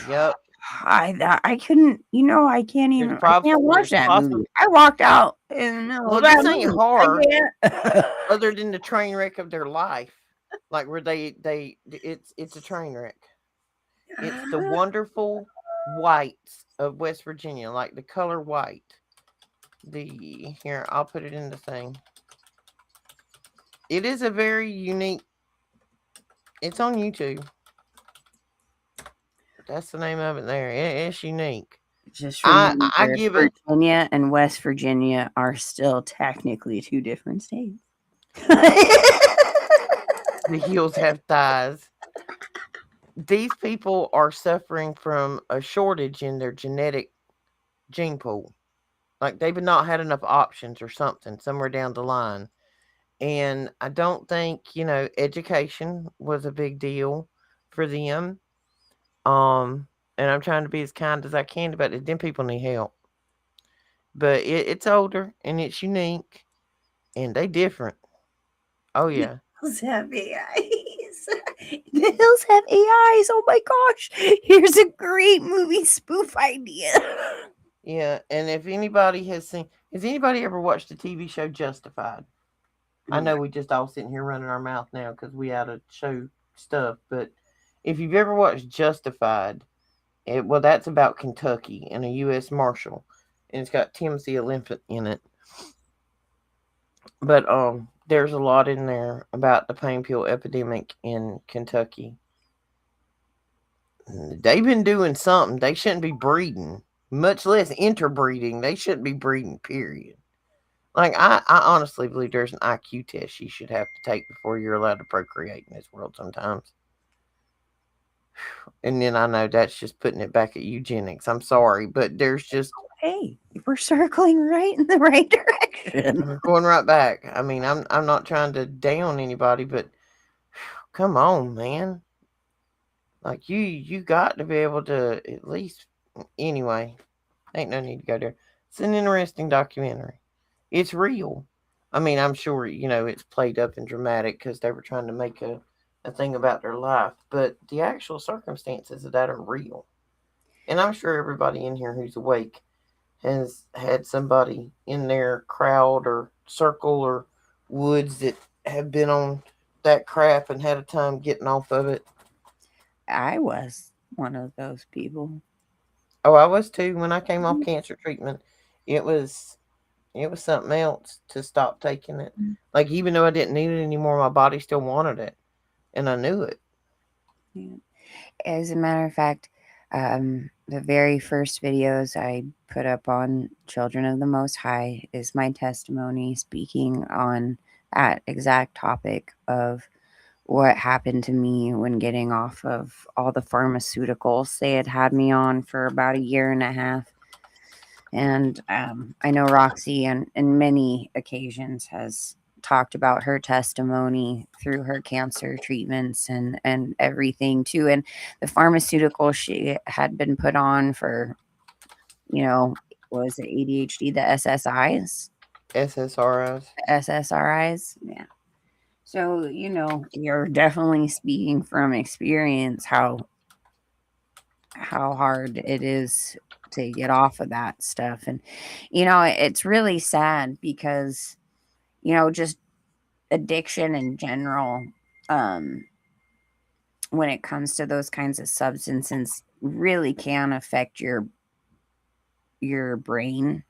Yep. I couldn't, I can't There's even, I can't watch there's that movie. possible. I walked out in the middle Well, of that this ain't movie. horror I can't. other than the train wreck of their life. Like where it's a train wreck. It's the wonderful whites of West Virginia, like the color white. The here, I'll put it in the thing. It is a very unique. It's on YouTube. That's the name of it. There, it's unique. Just I remember, give it Virginia and West Virginia are still technically two different states. the heels have thighs. These people are suffering from a shortage in their genetic gene pool. Like they've not had enough options or something somewhere down the line. And I don't think, education was a big deal for them. And I'm trying to be as kind as I can about it. Them people need help. But it's older and it's unique. and they different. Oh yeah. Hills have AIs. The hills have AIs. Oh my gosh. Here's a great movie spoof idea. Yeah, and if anybody has anybody ever watched the TV show Justified? I know we just all sitting here running our mouth now because we out of show stuff, but if you've ever watched Justified, well, that's about Kentucky and a U.S. Marshal, and it's got Timothy Olyphant in it. But there's a lot in there about the pain pill epidemic in Kentucky. They've been doing something. They shouldn't be breeding, much less interbreeding. They shouldn't be breeding. Period. Like I honestly believe there's an IQ test you should have to take before you're allowed to procreate in this world sometimes. And then I know that's just putting it back at eugenics. I'm sorry, but there's just Hey, we're circling right in the right direction. we're going right back. I mean, I'm not trying to down anybody, but come on, man. Like you got to be able to at least anyway. Ain't no need to go there. It's an interesting documentary. It's real. I mean, I'm sure it's played up and dramatic because they were trying to make a thing about their life, but the actual circumstances of that are real. And I'm sure everybody in here who's awake has had somebody in their crowd or circle or woods that have been on that crap and had a time getting off of it. I was one of those people. Oh, I was too when I came off cancer treatment. It was it was something else to stop taking it. Like even though I didn't need it anymore, my body still wanted it, and I knew it. Yeah. As a matter of fact, the very first videos I put up on Children of the Most High is my testimony speaking on that exact topic of what happened to me when getting off of all the pharmaceuticals they had me on for about a year and a half. And I know Roxy, on in many occasions, has talked about her testimony through her cancer treatments and everything too. And the pharmaceutical she had been put on for, you know, was it ADHD, the SSIs, SSRIs. SSRIs, yeah. So you're definitely speaking from experience how hard it is to get off of that stuff. And it's really sad because just addiction in general, um when it comes to those kinds of substances, really can affect your brain,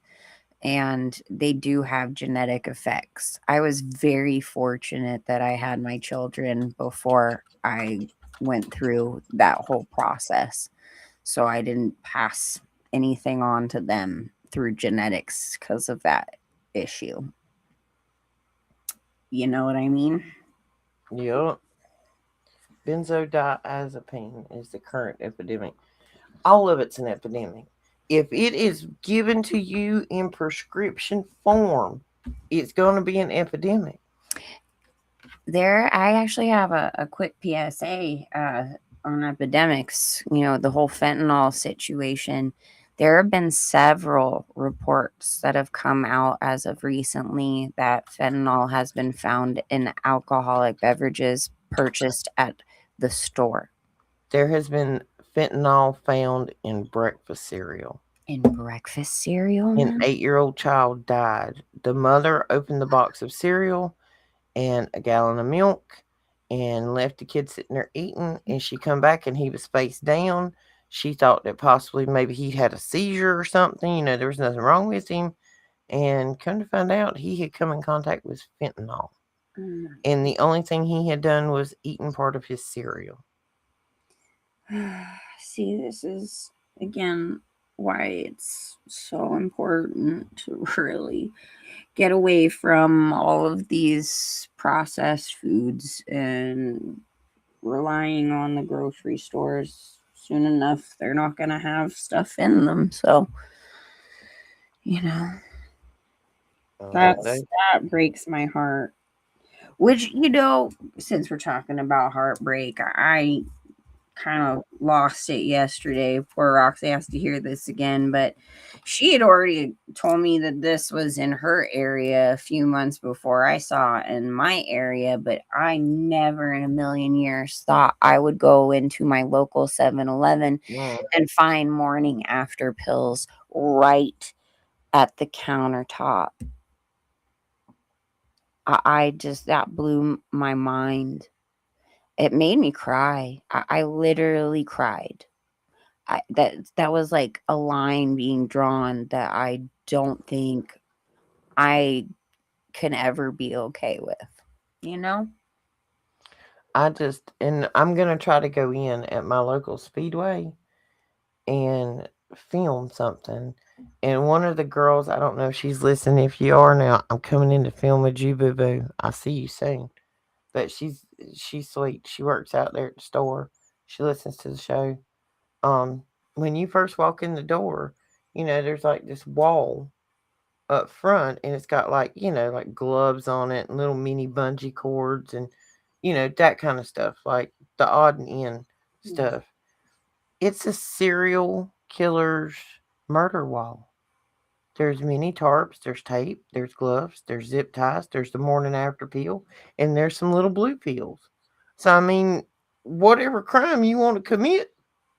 and they do have genetic effects. I was very fortunate that I had my children before I went through that whole process, so I didn't pass anything on to them through genetics because of that issue. You know what I mean? Yup. Benzodiazepine is the current epidemic. All of it's an epidemic. If it is given to you in prescription form, it's going to be an epidemic. I actually have a quick PSA on epidemics. The whole fentanyl situation. There have been several reports that have come out as of recently that fentanyl has been found in alcoholic beverages purchased at the store. There has been fentanyl found in breakfast cereal. In breakfast cereal? An 8-year-old child died. The mother opened the box of cereal and a gallon of milk and left the kid sitting there eating, and she come back and he was face down. She thought that possibly maybe he had a seizure or something. There was nothing wrong with him. And come to find out, he had come in contact with fentanyl. And the only thing he had done was eaten part of his cereal. See, this is, again, why it's so important to really get away from all of these processed foods and relying on the grocery stores. Soon enough, they're not going to have stuff in them. So, that breaks my heart. Which, since we're talking about heartbreak, I kind of lost it yesterday. Poor Roxy has to hear this again, but she had already told me that this was in her area a few months before I saw it in my area, but I never in a million years thought I would go into my local 7-Eleven Mm. and find morning after pills right at the countertop. I just, that blew my mind. It made me cry. I literally cried. That was like a line being drawn that I don't think I can ever be okay with. You know? And I'm gonna try to go in at my local speedway and film something. And one of the girls, I don't know if she's listening. If you are now, I'm coming in to film with you, boo boo. I'll see you soon. But she's sweet. She works out there at the store. She listens to the show. Um, when you first walk in the door, there's like this wall up front, and it's got like like gloves on it and little mini bungee cords and that kind of stuff, like the odd and end stuff. It's a serial killer's murder wall. There's mini tarps, there's tape, there's gloves, there's zip ties, there's the morning after peel, and there's some little blue pills. So I mean, whatever crime you want to commit,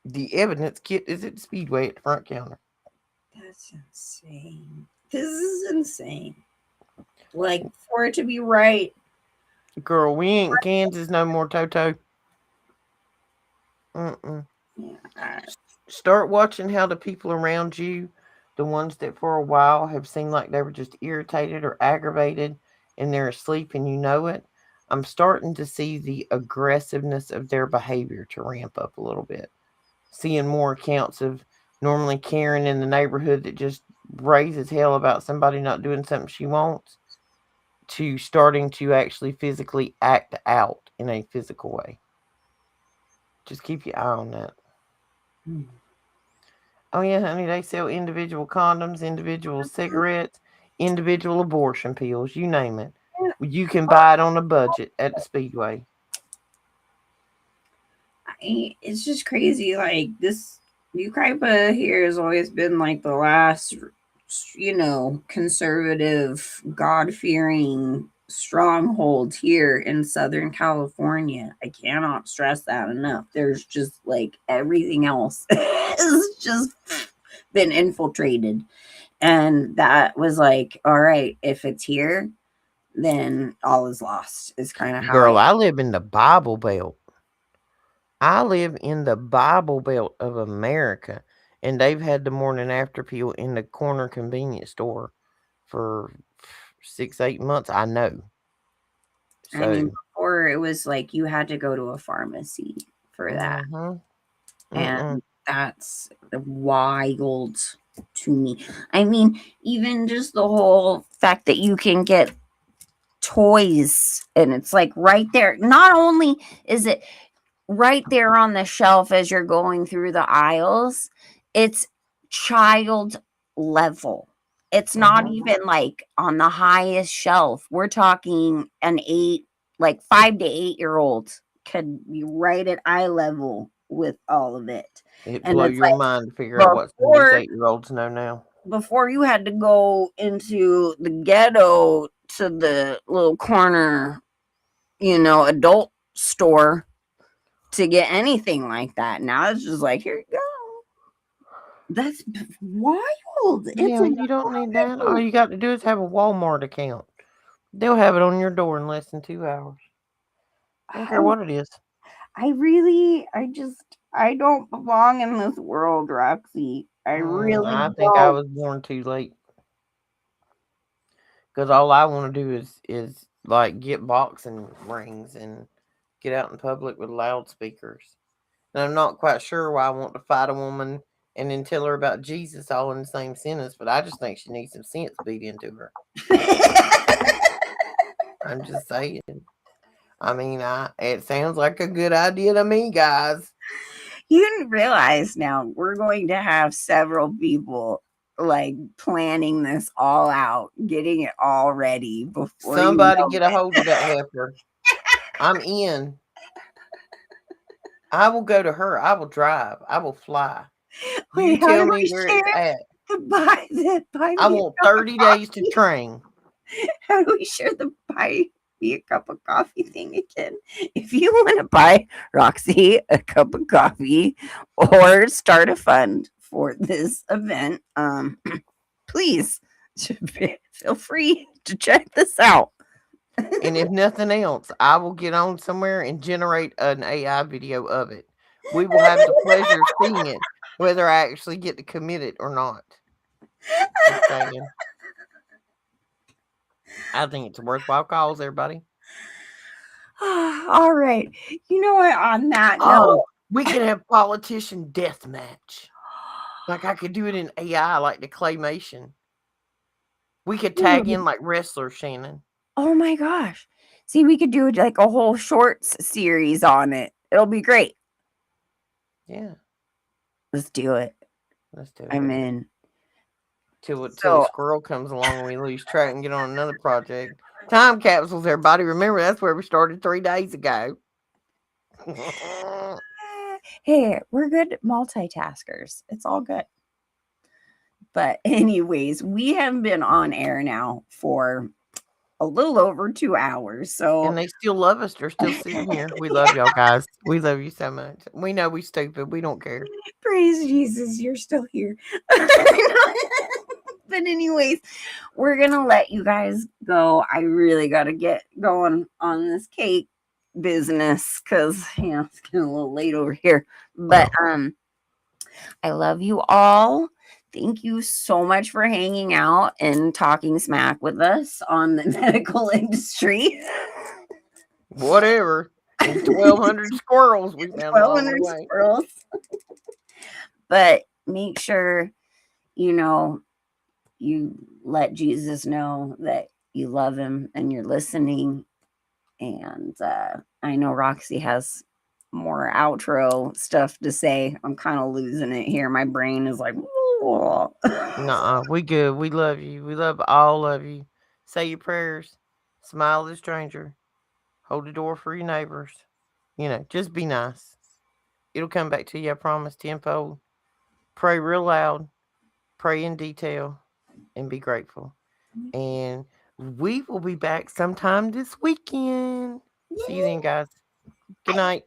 the evidence kit is at the speedway at the front counter. That's insane. This is insane. Like, for it to be right. Girl, we ain't in Kansas no more, Toto. Mm-mm. Yeah. Start watching how the people around you, the ones that for a while have seemed like they were just irritated or aggravated and they're asleep and you know it. I'm starting to see the aggressiveness of their behavior to ramp up a little bit. Seeing more accounts of normally Karen in the neighborhood that just raises hell about somebody not doing something she wants to starting to actually physically act out in a physical way. Just keep your eye on that. Hmm. Oh yeah, honey, they sell individual condoms, individual cigarettes, individual abortion pills, you name it. You can buy it on a budget at the Speedway. It's just crazy. Like, this Ukaipa here has always been like the last, conservative, God fearing stronghold here in Southern California. I cannot stress that enough. There's just like everything else has just been infiltrated. And that was like, all right, if it's here, then all is lost, is kind of how I. Girl, I live in the Bible Belt. I live in the Bible Belt of America, and they've had the morning after pill in the corner convenience store for 6, 8 months. I know. I mean, So, before it was like you had to go to a pharmacy for that. mm-hmm, And mm-mm. that's wild to me. I mean, even just the whole fact that you can get toys and it's like right there. Not only is it right there on the shelf as you're going through the aisles, it's child level. It's not Mm-hmm. even like on the highest shelf. We're talking like 5 to 8 year old could be right at eye level with all of it. It And blow it's your like mind to figure out what some of these 8-year-olds know now. before you had to go into the ghetto to the little corner, adult store to get anything like that. Now it's just like, here you go. That's wild. It's Yeah, you don't need that. All incredible. you got to do is have a Walmart account. They'll have it on your door in less than 2 hours. I don't care I, what it is. I don't belong in this world, Roxy. I really I think I don't. was born too late because all I want to do is like get boxing rings and get out in public with loudspeakers. And I'm not quite sure why I want to fight a woman and then tell her about Jesus all in the same sentence, but I just think she needs some sense beat into her. I'm just saying. I mean, it sounds like a good idea to me, guys. You didn't realize now we're going to have several people like planning this all out, getting it all ready before you Somebody know get a hold of that heifer. I'm in. I will go to her. I will drive. I will fly. You Wait, how tell do me we where it's share? at. Buy I me a want cup of 30 days to coffee. train. How do we share the buy me a cup of coffee thing again? If you want to buy Roxy a cup of coffee or start a fund for this event, please feel free to check this out. And if nothing else, I will get on somewhere and generate an AI video of it. We will have the pleasure of seeing it, whether I actually get to commit it or not. Just saying. I think it's a worthwhile cause, everybody. All right. You know what? On that note, Oh, we could have politician death match. Like I could do it in AI, like the claymation. We could tag in dude, like wrestlers, Shannon. oh my gosh. See, we could do like a whole shorts series on it. It'll be great. Yeah, Let's do it. let's do it, I'm baby. in. Till a So, squirrel comes along and we lose track and get on another project. Time capsules, everybody. Remember, that's where we started 3 days ago. hey, we're good multitaskers. It's all good. But, anyways, we have been on air now for a little over 2 hours. So, And they still love us. They're still sitting here. We love y'all guys. We love you so much. We know we stupid. We don't care. praise Jesus, you're still here. But anyways, we're gonna let you guys go. I really gotta get going on this cake business because it's getting a little late over here. But I love you all. Thank you so much for hanging out and talking smack with us on the medical industry. Whatever. And 1,200 squirrels we found along the 1,200 way. squirrels. But make sure you know you let Jesus know that you love him and you're listening. And I know Roxy has more outro stuff to say. I'm kind of losing it here. My brain is like, "Whoa." Nuh-uh. We good. We love you. We love all of you. Say your prayers. Smile at the stranger. Hold the door for your neighbors. Just be nice. It'll come back to you, I promise, tenfold. Pray real loud. Pray in detail. And be grateful. And we will be back sometime this weekend. See you then, guys. Good night.